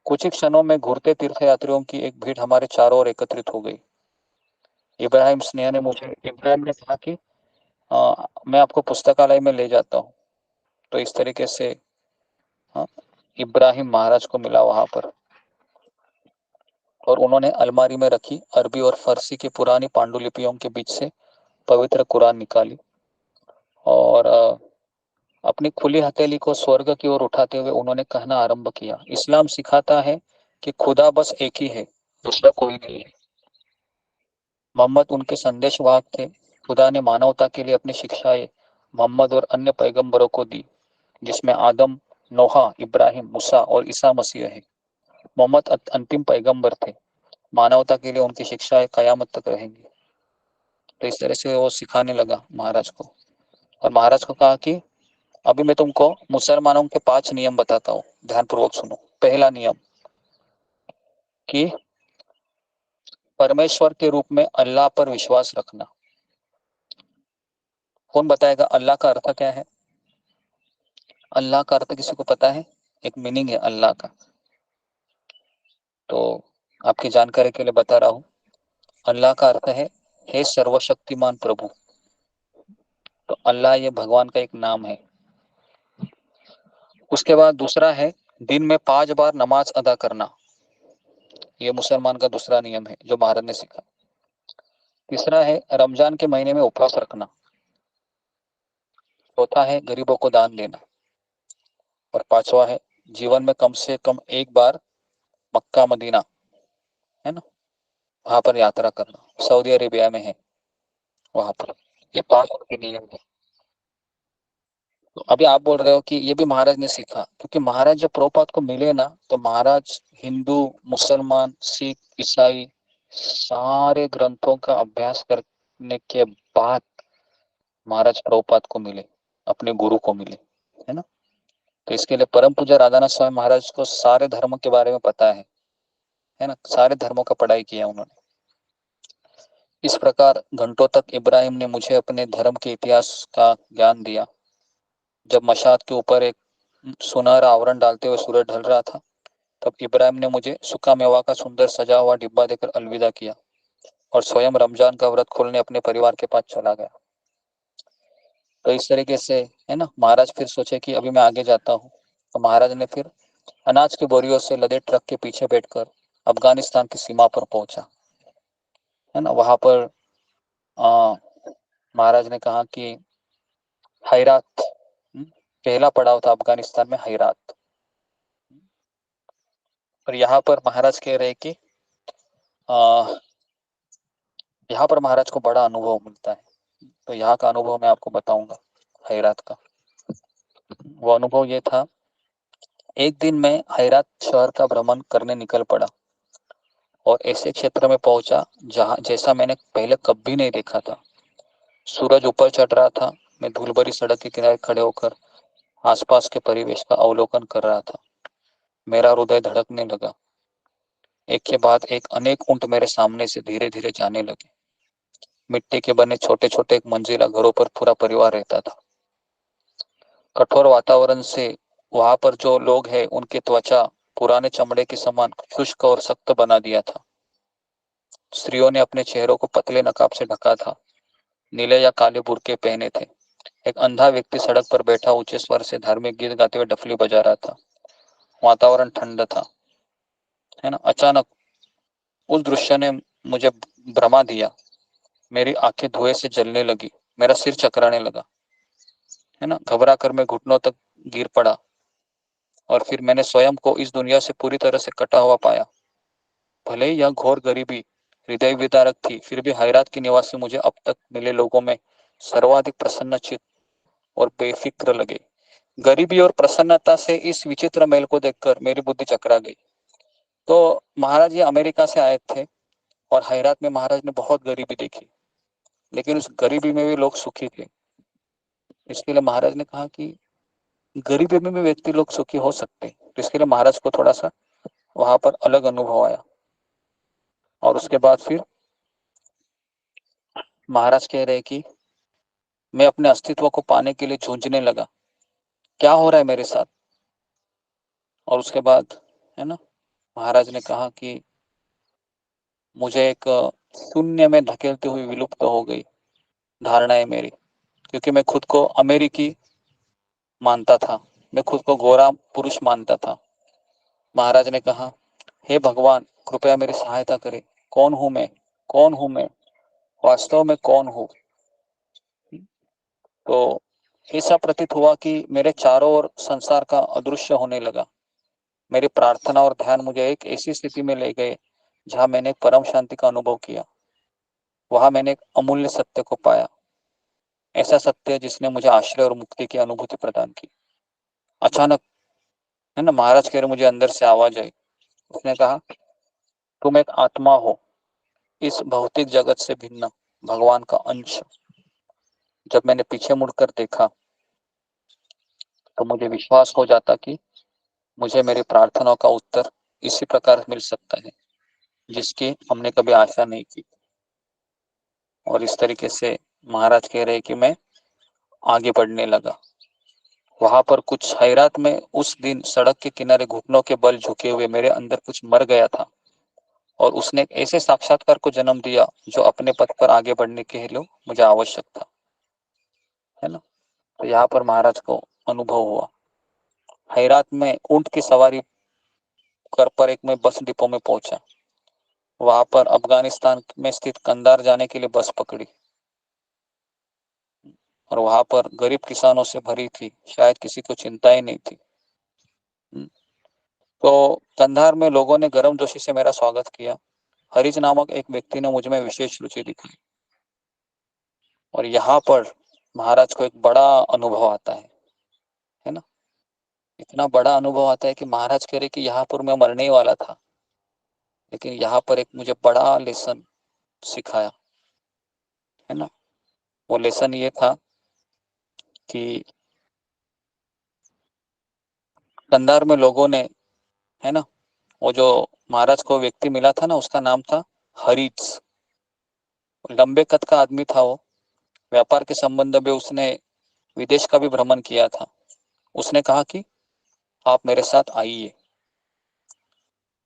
[SPEAKER 5] कुछ ही क्षणों में घूरते तीर्थयात्रियों की एक भीड़ हमारे चारों ओर एकत्रित हो गई। इब्राहिम ने कहा कि मैं आपको पुस्तकालय में ले जाता हूँ। तो इस तरीके से, हाँ, इब्राहिम महाराज को मिला वहां पर। और उन्होंने अलमारी में रखी अरबी और फारसी की पुरानी पांडुलिपियों के बीच से पवित्र कुरान निकाली और अपनी खुली हथेली को स्वर्ग की ओर उठाते हुए उन्होंने कहना आरंभ किया, इस्लाम सिखाता है कि खुदा बस एक ही है, दूसरा कोई नहीं है। मोहम्मद उनके संदेशवाहक थे। खुदा ने मानवता के लिए अपनी शिक्षाएं मोहम्मद और अन्य पैगंबरों को दी, जिसमें आदम, नोहा, इब्राहिम, मूसा और ईसा मसीह है। मोहम्मद अंतिम पैगंबर थे। मानवता के लिए उनकी शिक्षाएं कयामत तक रहेंगी। तो इस तरह से वो सिखाने लगा महाराज को, और महाराज को कहा कि अभी मैं तुमको मुसलमानों के 5 नियम बताता हूँ, ध्यानपूर्वक सुनो। पहला नियम कि परमेश्वर के रूप में अल्लाह पर विश्वास रखना। कौन बताएगा अल्लाह का अर्थ क्या है? अल्लाह का अर्थ किसी को पता है? एक मीनिंग है अल्लाह का, तो आपकी जानकारी के लिए बता रहा हूँ। अल्लाह का अर्थ है हे सर्वशक्तिमान प्रभु। तो अल्लाह ये भगवान का एक नाम है। उसके बाद दूसरा है दिन में 5 बार नमाज अदा करना। ये मुसलमान का दूसरा नियम है जो महाराज ने सीखा। तीसरा है रमजान के महीने में उपवास रखना। चौथा है गरीबों को दान देना। और पांचवा है जीवन में कम से कम एक बार मक्का मदीना, है ना, वहां पर यात्रा करना। सऊदी अरेबिया में है वहां पर। ये 5 उनके नियम है। तो अभी आप बोल रहे हो कि ये भी महाराज ने सीखा, क्योंकि महाराज जब प्रभुपाद को मिले ना, तो महाराज हिंदू, मुसलमान, सिख, ईसाई सारे ग्रंथों का अभ्यास करने के बाद महाराज प्रभुपाद को मिले, अपने गुरु को मिले, है ना। तो इसके लिए परम पूज्य राधानाथ स्वामी महाराज को सारे धर्म के बारे में पता है ना, सारे धर्मों का पढ़ाई किया उन्होंने। इस प्रकार घंटों तक इब्राहिम ने मुझे अपने धर्म के इतिहास का ज्ञान दिया। जब मशाद के ऊपर एक सुनहरा आवरण डालते हुए सूरज ढल रहा था, तब इब्राहिम ने मुझे सूखा मेवा का सुंदर सजा हुआ डिब्बा देकर अलविदा किया और स्वयं रमजान का व्रत खोलने अपने परिवार के पास चला गया। तो इस तरीके से, है ना, महाराज फिर सोचे कि अभी मैं आगे जाता हूँ। तो महाराज ने फिर अनाज के बोरियों से लदे ट्रक के पीछे बैठकर अफगानिस्तान की सीमा पर पहुंचा, है ना। वहां पर महाराज ने कहा कि हैरात, पहला पड़ाव था अफगानिस्तान में, हैरात। और यहाँ पर महाराज कह रहे कि यहाँ पर महाराज को बड़ा अनुभव मिलता है। तो यहाँ का अनुभव मैं आपको बताऊंगा हैरात का। वो अनुभव ये था, एक दिन मैं हैरात शहर का भ्रमण करने निकल पड़ा और ऐसे क्षेत्र में पहुंचा जहां जैसा मैंने पहले कभी नहीं देखा था। सूरज ऊपर चढ़ रहा था। मैं धूल भरी सड़क के किनारे खड़े होकर आसपास के परिवेश का अवलोकन कर रहा था। मेरा हृदय धड़कने लगा। एक के बाद एक अनेक ऊंट मेरे सामने से धीरे धीरे जाने लगे। मिट्टी के बने छोटे छोटे मंजिला घरों पर पूरा परिवार रहता था। कठोर वातावरण से वहां पर जो लोग हैं उनकी त्वचा पुराने चमड़े के समान शुष्क और सख्त बना दिया था। स्त्रियों ने अपने चेहरों को पतले नकाब से ढका था, नीले या काले बुर्के पहने थे। एक अंधा व्यक्ति सड़क पर बैठा ऊंचे स्वर से धार्मिक गीत गाते हुए डफली बजा रहा था। वातावरण ठंड था, है ना। अचानक उस दृश्य ने मुझे भ्रमा दिया। मेरी आंखें धुएं से जलने लगी, मेरा सिर चकराने लगा, है ना। घबरा कर मैं घुटनों तक गिर पड़ा और फिर मैंने स्वयं को इस दुनिया से पूरी तरह से कटा हुआ पाया। भले ही यह घोर गरीबी हृदय विदारक थी, फिर भी हैरात के निवासी मुझे अब तक मिले लोगों में सर्वाधिक प्रसन्नचित और बेफिक्र लगे। गरीबी और प्रसन्नता से इस विचित्र मेल को देखकर मेरी बुद्धि चकरा गई। तो महाराज ये अमेरिका से आए थे और हैरात में महाराज ने बहुत गरीबी देखी, लेकिन उस गरीबी में भी लोग सुखी थे। इसके लिए महाराज ने कहा कि गरीबी में भी व्यक्ति लोग सुखी हो सकते हैं। तो इसके लिए महाराज को थोड़ा सा वहां पर अलग अनुभव आया। और उसके बाद फिर महाराज कह रहे कि मैं अपने अस्तित्व को पाने के लिए जूझने लगा, क्या हो रहा है मेरे साथ। और उसके बाद, है ना, महाराज ने कहा कि मुझे एक शून्य में धकेलते हुए विलुप्त हो गई धारणा है मेरी, क्योंकि मैं खुद को अमेरिकी मानता था, मैं खुद को गोरा पुरुष मानता था। महाराज ने कहा, हे भगवान, कृपया मेरी सहायता करें। कौन हूं मैं, कौन हूं मैं, वास्तव में कौन हूं। तो ऐसा प्रतीत हुआ कि मेरे चारों ओर संसार का अदृश्य होने लगा। मेरी प्रार्थना और ध्यान मुझे एक ऐसी स्थिति में ले गए जहां मैंने परम शांति का अनुभव किया। वहां मैंने एक अमूल्य सत्य को पाया, ऐसा सत्य जिसने मुझे आश्रय और मुक्ति की अनुभूति प्रदान की। अचानक, है ना, महाराज कह रहे, मुझे अंदर से आवाज आई। उसने कहा, तुम एक आत्मा हो, इस भौतिक जगत से भिन्न, भगवान का अंश। जब मैंने पीछे मुड़कर देखा तो मुझे विश्वास हो जाता कि मुझे मेरी प्रार्थनाओं का उत्तर इसी प्रकार मिल सकता है जिसकी हमने कभी आशा नहीं की। और इस तरीके से महाराज कह रहे कि मैं आगे बढ़ने लगा। वहां पर कुछ हैरात में उस दिन सड़क के किनारे घुटनों के बल झुके हुए मेरे अंदर कुछ मर गया था और उसने एक ऐसे साक्षात्कार को जन्म दिया जो अपने पथ पर आगे बढ़ने के लिए मुझे आवश्यक था, है ना। तो यहाँ पर महाराज को अनुभव हुआ। हैरात में ऊंट की सवारी कर पर एक मैं बस डिपो में पहुंचा। वहां पर अफगानिस्तान में स्थित कंधार जाने के लिए बस पकड़ी और वहां पर गरीब किसानों से भरी थी, शायद किसी को चिंता ही नहीं थी। तो कंधार में लोगों ने गर्मजोशी से मेरा स्वागत किया। हरीज नामक एक व्यक्ति ने मुझ में विशेष रुचि दिखाई और यहाँ पर महाराज को एक बड़ा अनुभव आता है ना। इतना बड़ा अनुभव आता है कि महाराज कह रहे कि यहाँ पर मैं मरने ही वाला था, लेकिन यहाँ पर एक मुझे बड़ा लेसन सिखाया, है ना। वो लेसन ये था कि कंधार में लोगों ने, है ना, वो जो महाराज को व्यक्ति मिला था ना, उसका नाम था हरीज। लंबे कद का आदमी था वो। व्यापार के संबंध में उसने विदेश का भी भ्रमण किया था। उसने कहा कि आप मेरे साथ आइए।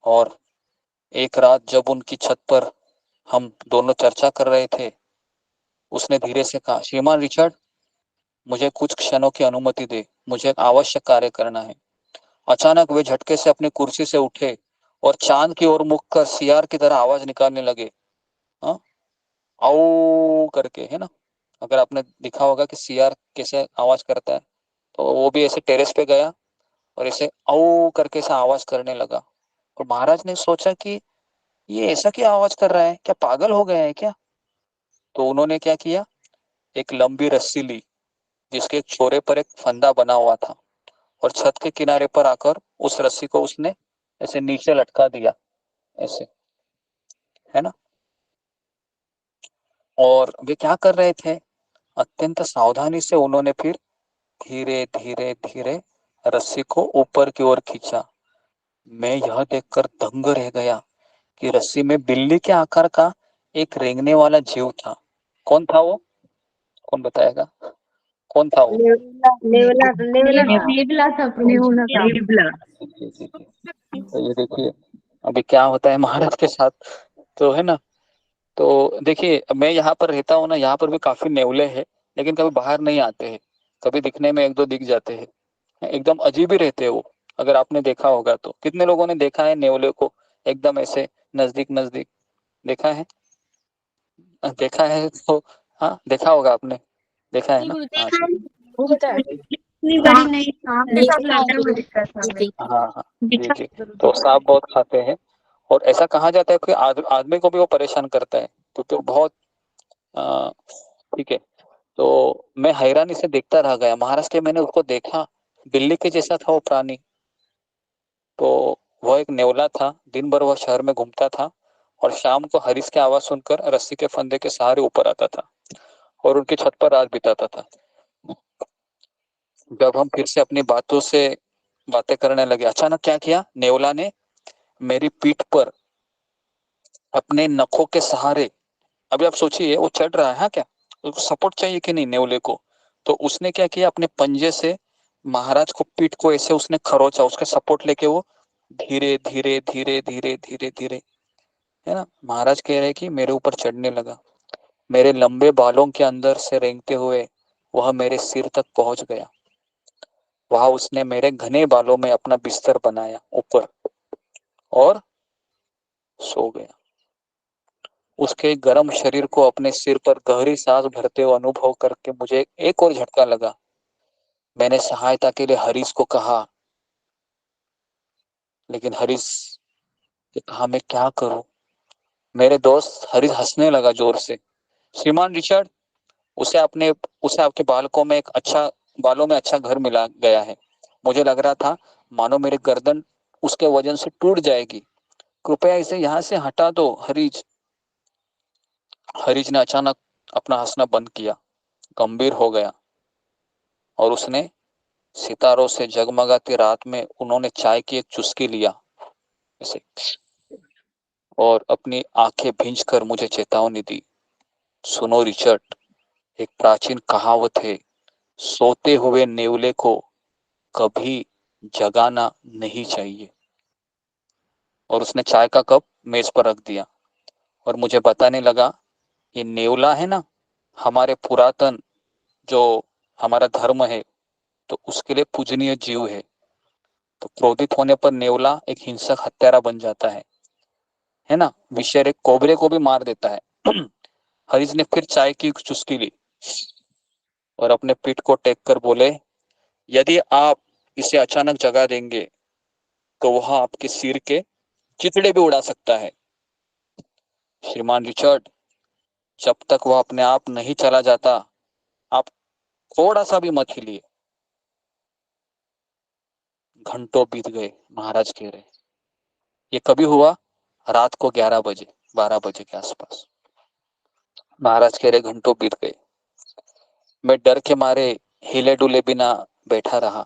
[SPEAKER 5] और एक रात जब उनकी छत पर हम दोनों चर्चा कर रहे थे, उसने धीरे से कहा, श्रीमान रिचर्ड, मुझे कुछ क्षणों की अनुमति दे, मुझे एक आवश्यक कार्य करना है। अचानक वे झटके से अपनी कुर्सी से उठे और चांद की ओर मुख कर सियार की तरह आवाज निकालने लगे, हाँ, आओ करके, है ना। अगर आपने दिखा होगा कि सियार कैसे आवाज करता है, तो वो भी ऐसे टेरेस पे गया और ऐसे आओ करके ऐसा आवाज करने लगा। और महाराज ने सोचा कि ये ऐसा क्या आवाज कर रहा है, क्या पागल हो गया है क्या। तो उन्होंने क्या किया, एक लंबी रस्सी ली जिसके एक छोरे पर एक फंदा बना हुआ था और छत के किनारे पर आकर उस रस्सी को उसने ऐसे नीचे लटका दिया, ऐसे, है ना। और वे क्या कर रहे थे, अत्यंत सावधानी से उन्होंने फिर धीरे धीरे धीरे रस्सी को ऊपर की ओर खींचा। मैं यह देखकर दंग रह गया कि रस्सी में बिल्ली के आकार का एक रेंगने वाला जीव था। कौन था वो, कौन बताएगा, कौन था वो।
[SPEAKER 2] नेवला नेवला था।
[SPEAKER 10] नेवला था प्रभु जी।
[SPEAKER 5] तो ये देखिए अभी क्या होता है महाराज के साथ, तो है ना। तो देखिए मैं यहाँ पर रहता हूँ ना, यहाँ पर भी काफी नेवले हैं, लेकिन कभी बाहर नहीं आते हैं। कभी दिखने में एक दो दिख जाते हैं, एकदम अजीब ही रहते हैं वो। अगर आपने देखा होगा तो कितने लोगों ने देखा है नेवले को एकदम ऐसे नजदीक नजदीक, देखा है, देखा है तो, हाँ देखा होगा आपने, देखा है ना। हाँ ठीक है।
[SPEAKER 6] वो बताया
[SPEAKER 4] इतनी बड़ी नहीं।
[SPEAKER 6] आपके साथ लड़ने में दिक्कत था।
[SPEAKER 5] हाँ हाँ जी जी। तो सांप बहुत खाते हैं और ऐसा कहा जाता है कि आदमी को भी वो परेशान करता है, क्योंकि वो बहुत अ, ठीक है। तो मैं हैरानी से देखता रह गया। महाराज के मैंने उसको देखा, बिल्ली के जैसा था वो प्राणी। तो वह एक नेवला था। दिन भर वह शहर में घूमता था और शाम को हरीश की आवाज सुनकर रस्सी के फंदे के सहारे ऊपर आता था और उनकी छत पर रात बिताता था। जब हम फिर से अपनी बातों से बातें करने लगे, अचानक क्या किया, नेवला ने मेरी पीठ पर अपने नखों के सहारे, अभी आप सोचिए वो चढ़ रहा है, हाँ, क्या उसको सपोर्ट चाहिए कि नहीं नेवले को। तो उसने क्या किया, अपने पंजे से महाराज को पीठ को ऐसे उसने खरोचा, उसके सपोर्ट लेके वो धीरे धीरे धीरे धीरे धीरे धीरे, है ना, महाराज कह रहे कि मेरे ऊपर चढ़ने लगा। मेरे लंबे बालों के अंदर से रेंगते हुए वह मेरे सिर तक पहुंच गया। वहां उसने मेरे घने बालों में अपना बिस्तर बनाया ऊपर और सो गया। उसके गर्म शरीर को अपने सिर पर गहरी सांस भरते हुए अनुभव करके मुझे एक और झटका लगा। मैंने सहायता के लिए हरीश को कहा, लेकिन हरीश ने कहा मैं क्या करूं। मेरे दोस्त हरीश हंसने लगा जोर से। श्रीमान रिचर्ड, उसे आपके बालों में अच्छा घर मिला गया है। मुझे लग रहा था मानो मेरी गर्दन उसके वजन से टूट जाएगी। कृपया इसे यहाँ से हटा दो हरीश। हरीश ने अचानक अपना हंसना बंद किया, गंभीर हो गया और उसने सितारों से जगमगाती रात में उन्होंने चाय की एक चुस्की लिया इसे और अपनी आंखें भींच कर मुझे चेतावनी दी। सुनो रिचर्ड, एक प्राचीन कहावत है, सोते हुए नेवले को कभी जगाना नहीं चाहिए। और उसने चाय का कप मेज पर रख दिया और मुझे बताने लगा, ये नेवला है ना, हमारे पुरातन जो हमारा धर्म है तो उसके लिए पूजनीय जीव है। तो क्रोधित होने पर नेवला एक हिंसक हत्यारा बन जाता है ना, विषैले कोबरे को भी मार देता है। हरीश ने फिर चाय की चुस्की ली और अपने पीठ को टेक कर बोले, यदि आप इसे अचानक जगा देंगे तो वह आपके सिर के चिथड़े भी उड़ा सकता है। श्रीमान रिचर्ड, जब तक वह अपने आप नहीं चला जाता आप थोड़ा सा भी मत हिलिए। घंटों बीत गए। महाराज कह रहे, ये कभी हुआ? रात को 11 बजे 12 बजे के आसपास। महाराज कह रहे घंटों बीत गए। मैं डर के मारे हिले डुले बिना बैठा रहा।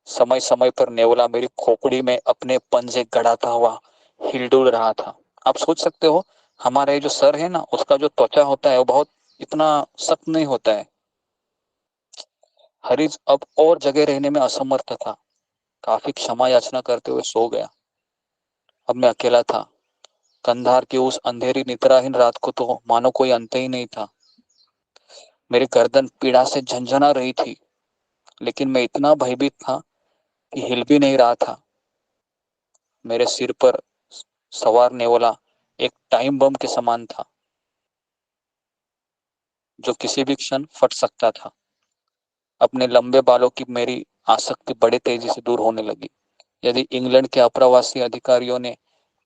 [SPEAKER 5] समय समय पर नेवला मेरी खोपड़ी में अपने पंजे गड़ाता हुआ हिलडुल रहा था। आप सोच सकते हो हमारा ये जो सर है ना, उसका जो त्वचा होता है वो बहुत इतना सख्त नहीं होता है। हरीश अब और जगह रहने में असमर्थ था। काफी क्षमा याचना करते हुए सो गया। अब मैं अकेला था। कंधार की उस अंधेरी निद्राहीन रात को तो मानो कोई अंत ही नहीं था। मेरी गर्दन पीड़ा से झंझना रही थी, लेकिन मैं इतना भयभीत था कि हिल भी नहीं रहा था। मेरे सिर पर सवार नेवला एक टाइम बम के समान था, जो किसी भी क्षण फट सकता था। अपने लंबे बालों की मेरी आसक्ति बड़े तेजी से दूर होने लगी। यदि इंग्लैंड के अप्रवासी अधिकारियों ने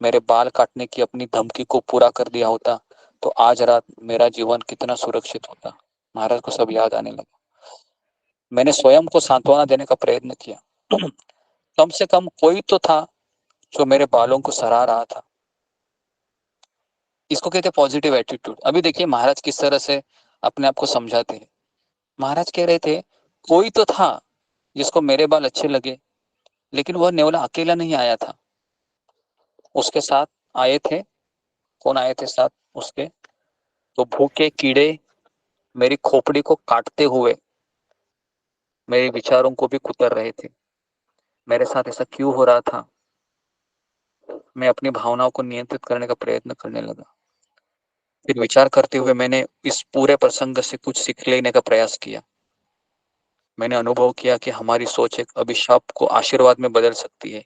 [SPEAKER 5] मेरे बाल काटने की अपनी धमकी को पूरा कर दिया होता तो आज रात मेरा जीवन कितना सुरक्षित होता। महाराज को सब याद आने लगा। मैंने स्वयं को सांत्वना देने का प्रयत्न किया। कम से कम कोई तो था जो मेरे बालों को सराह रहा था। इसको कहते हैं पॉजिटिव एटीट्यूड। अभी देखिए महाराज किस तरह से अपने आप को समझाते हैं। महाराज कह रहे थे कोई तो था जिसको मेरे बाल अच्छे लगे, लेकिन वह नेवला अकेला नहीं आया था। उसके साथ आए थे, कौन आए थे साथ उसके? तो भूखे कीड़े मेरी खोपड़ी को काटते हुए मेरे विचारों को भी कुतर रहे थे। मेरे साथ ऐसा क्यों हो रहा था? मैं अपनी भावनाओं को नियंत्रित करने का प्रयत्न करने लगा। फिर विचार करते हुए मैंने इस पूरे प्रसंग से कुछ सीख लेने का प्रयास किया। मैंने अनुभव किया कि हमारी सोच एक अभिशाप को आशीर्वाद में बदल सकती है।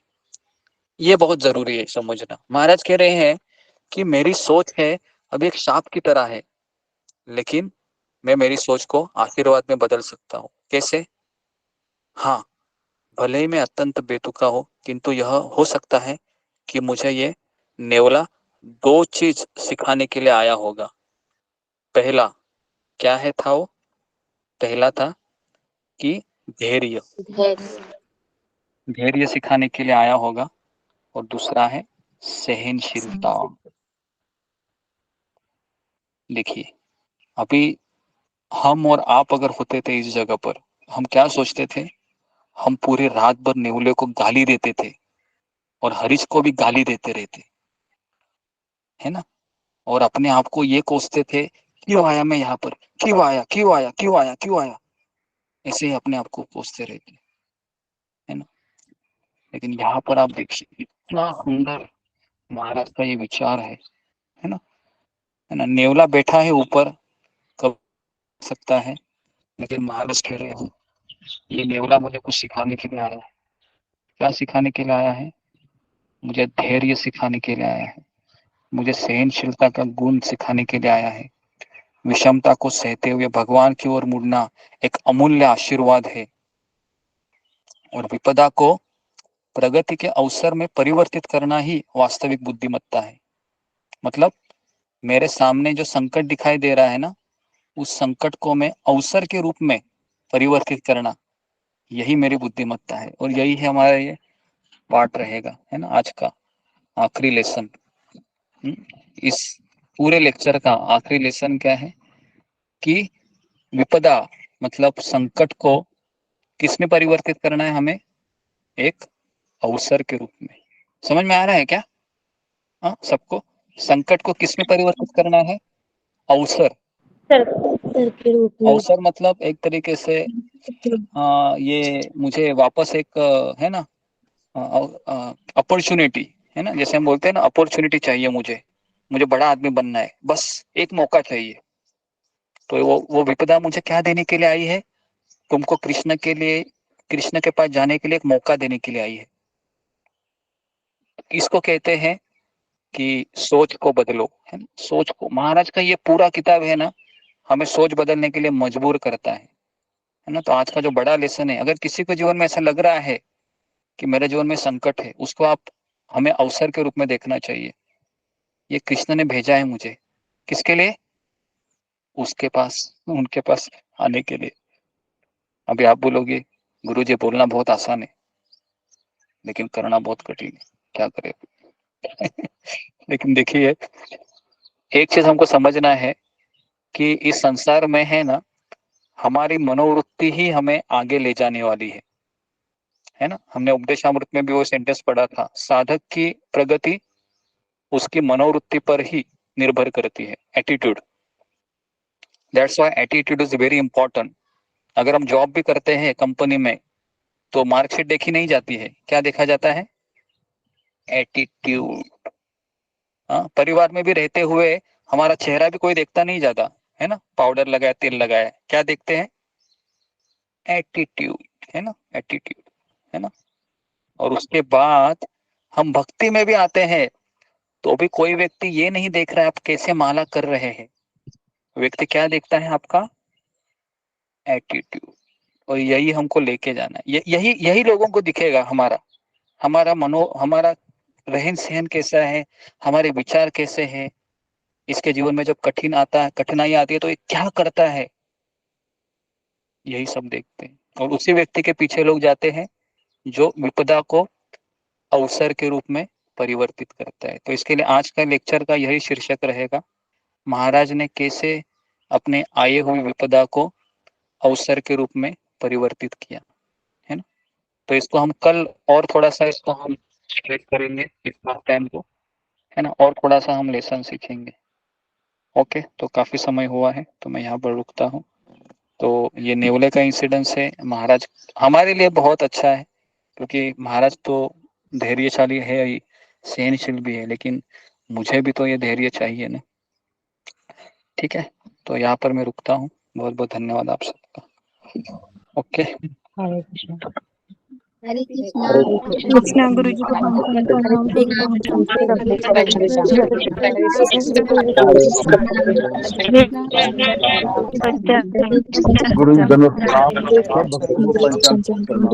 [SPEAKER 5] ये बहुत जरूरी है समझना। महाराज कह रहे हैं कि मेरी सोच है अभी एक सांप की तरह है, लेकिन मैं मेरी सोच को आशीर्वाद में बदल सकता हूँ। कैसे? हाँ, भले ही मैं अत्यंत बेतुका हो, किंतु यह हो सकता है कि मुझे ये नेवला दो चीज सिखाने के लिए आया होगा। पहला क्या है था वो? पहला था कि धैर्य धैर्य सिखाने के लिए आया होगा, और दूसरा है सहनशीलता। देखिए अभी हम और आप अगर होते थे इस जगह पर, हम क्या सोचते थे? हम पूरी रात भर नेवले को गाली देते थे और हरीश को भी गाली देते रहते, है ना? और अपने आप को ये कोसते थे, क्यों आया मैं यहाँ पर, क्यों आया, क्यों आया, क्यों आया, क्यों आया, ऐसे ही अपने आप को कोसते रहते, है ना? लेकिन यहाँ पर आप देखिए इतना सुंदर महाराज का ये विचार है ना? है ना? नेवला बैठा है ऊपर, कब सकता है, लेकिन महाराज कह रहे हैं ये नेवला मुझे कुछ सिखाने के लिए आया है। क्या सिखाने के लिए आया है? मुझे धैर्य सिखाने के लिए आया है, मुझे सहनशीलता का गुण सिखाने के लिए आया है। विषमता को सहते हुए भगवान की ओर मुड़ना एक अमूल्य आशीर्वाद है और विपदा को प्रगति के अवसर में परिवर्तित करना ही वास्तविक बुद्धिमत्ता है। मतलब मेरे सामने जो संकट दिखाई दे रहा है ना, उस संकट को मैं अवसर के रूप में परिवर्तित करना, यही मेरी बुद्धिमत्ता है। और यही है हमारा ये पाठ रहेगा, है ना, आज का आखिरी लेसन। इस पूरे लेक्चर का आखिरी लेसन क्या है कि विपदा मतलब संकट को किसमें परिवर्तित करना है हमें? एक अवसर के रूप में। समझ में आ रहा है क्या? हाँ, सबको संकट को किसमें परिवर्तित करना है? अवसर। अवसर मतलब एक तरीके से ये मुझे वापस एक है ना अपॉर्चुनिटी, है ना, जैसे हम बोलते हैं ना अपॉर्चुनिटी चाहिए, मुझे बड़ा आदमी बनना है, बस एक मौका चाहिए। तो वो विपदा मुझे क्या देने के लिए आई है? तुमको कृष्ण के पास जाने के लिए एक मौका देने के लिए आई है। इसको कहते हैं कि सोच को बदलो, है ना। सोच को, महाराज का ये पूरा किताब है ना, हमें सोच बदलने के लिए मजबूर करता है ना। तो आज का जो बड़ा लेसन है, अगर किसी को जीवन में ऐसा लग रहा है कि मेरे जीवन में संकट है, उसको हमें अवसर के रूप में देखना चाहिए। ये कृष्ण ने भेजा है मुझे, किसके लिए? उसके पास, उनके पास आने के लिए। अभी आप बोलोगे गुरुजी बोलना बहुत आसान है लेकिन करना बहुत कठिन है, क्या करें? लेकिन देखिए, एक चीज हमको समझना है कि इस संसार में है ना, हमारी मनोवृत्ति ही हमें आगे ले जाने वाली है ना। हमने उपदेशामृत में भी वो सेंटेंस पढ़ा था, साधक की प्रगति उसकी मनोवृत्ति पर ही निर्भर करती है, attitude. That's why attitude is very important. अगर हम जॉब भी करते हैं कंपनी में, तो मार्कशीट देखी नहीं जाती है, क्या देखा जाता है? एटीट्यूड। परिवार में भी रहते हुए हमारा चेहरा भी कोई देखता नहीं ज्यादा, है ना, पाउडर लगाया, तेल लगाया, क्या देखते हैं? एटीट्यूड, है ना, एटीट्यूड, है ना। और उसके बाद हम भक्ति में भी आते हैं, तो भी कोई व्यक्ति ये नहीं देख रहा है आप कैसे माला कर रहे हैं, व्यक्ति क्या देखता है? आपका एटीट्यूड। और यही हमको लेके जाना है, यही लोगों को दिखेगा, हमारा रहन सहन कैसा है, हमारे विचार कैसे हैं। इसके जीवन में जब कठिनाई आती है तो ये क्या करता है, यही सब देखते हैं। और उसी व्यक्ति के पीछे लोग जाते हैं जो विपदा को अवसर के रूप में परिवर्तित करता है। तो इसके लिए आज का लेक्चर का यही शीर्षक रहेगा, महाराज ने कैसे अपने आए हुए विपदा को अवसर के रूप में परिवर्तित किया, है ना। तो इसको हम कल और थोड़ा सा इसको हम स्ट्रेच करेंगे, इस टाइम को, है ना, और थोड़ा सा हम लेसन सीखेंगे। ओके, तो काफी समय हुआ है, तो मैं यहाँ पर रुकता हूँ। तो ये नेवले का इंसिडेंस है, महाराज हमारे लिए बहुत अच्छा है, क्योंकि महाराज तो धैर्यशाली है ही, सहनशील भी है, लेकिन मुझे भी तो ये धैर्य चाहिए ना। ठीक है, तो यहाँ पर मैं रुकता हूँ। बहुत बहुत धन्यवाद आप सबका। ओके,
[SPEAKER 10] हरे कृष्ण।
[SPEAKER 2] हरे कृष्णा।
[SPEAKER 4] कृष्ण गुरु जी को
[SPEAKER 3] गुरु धन्यवाद, सब भक्तों को पंचांग प्रणाम।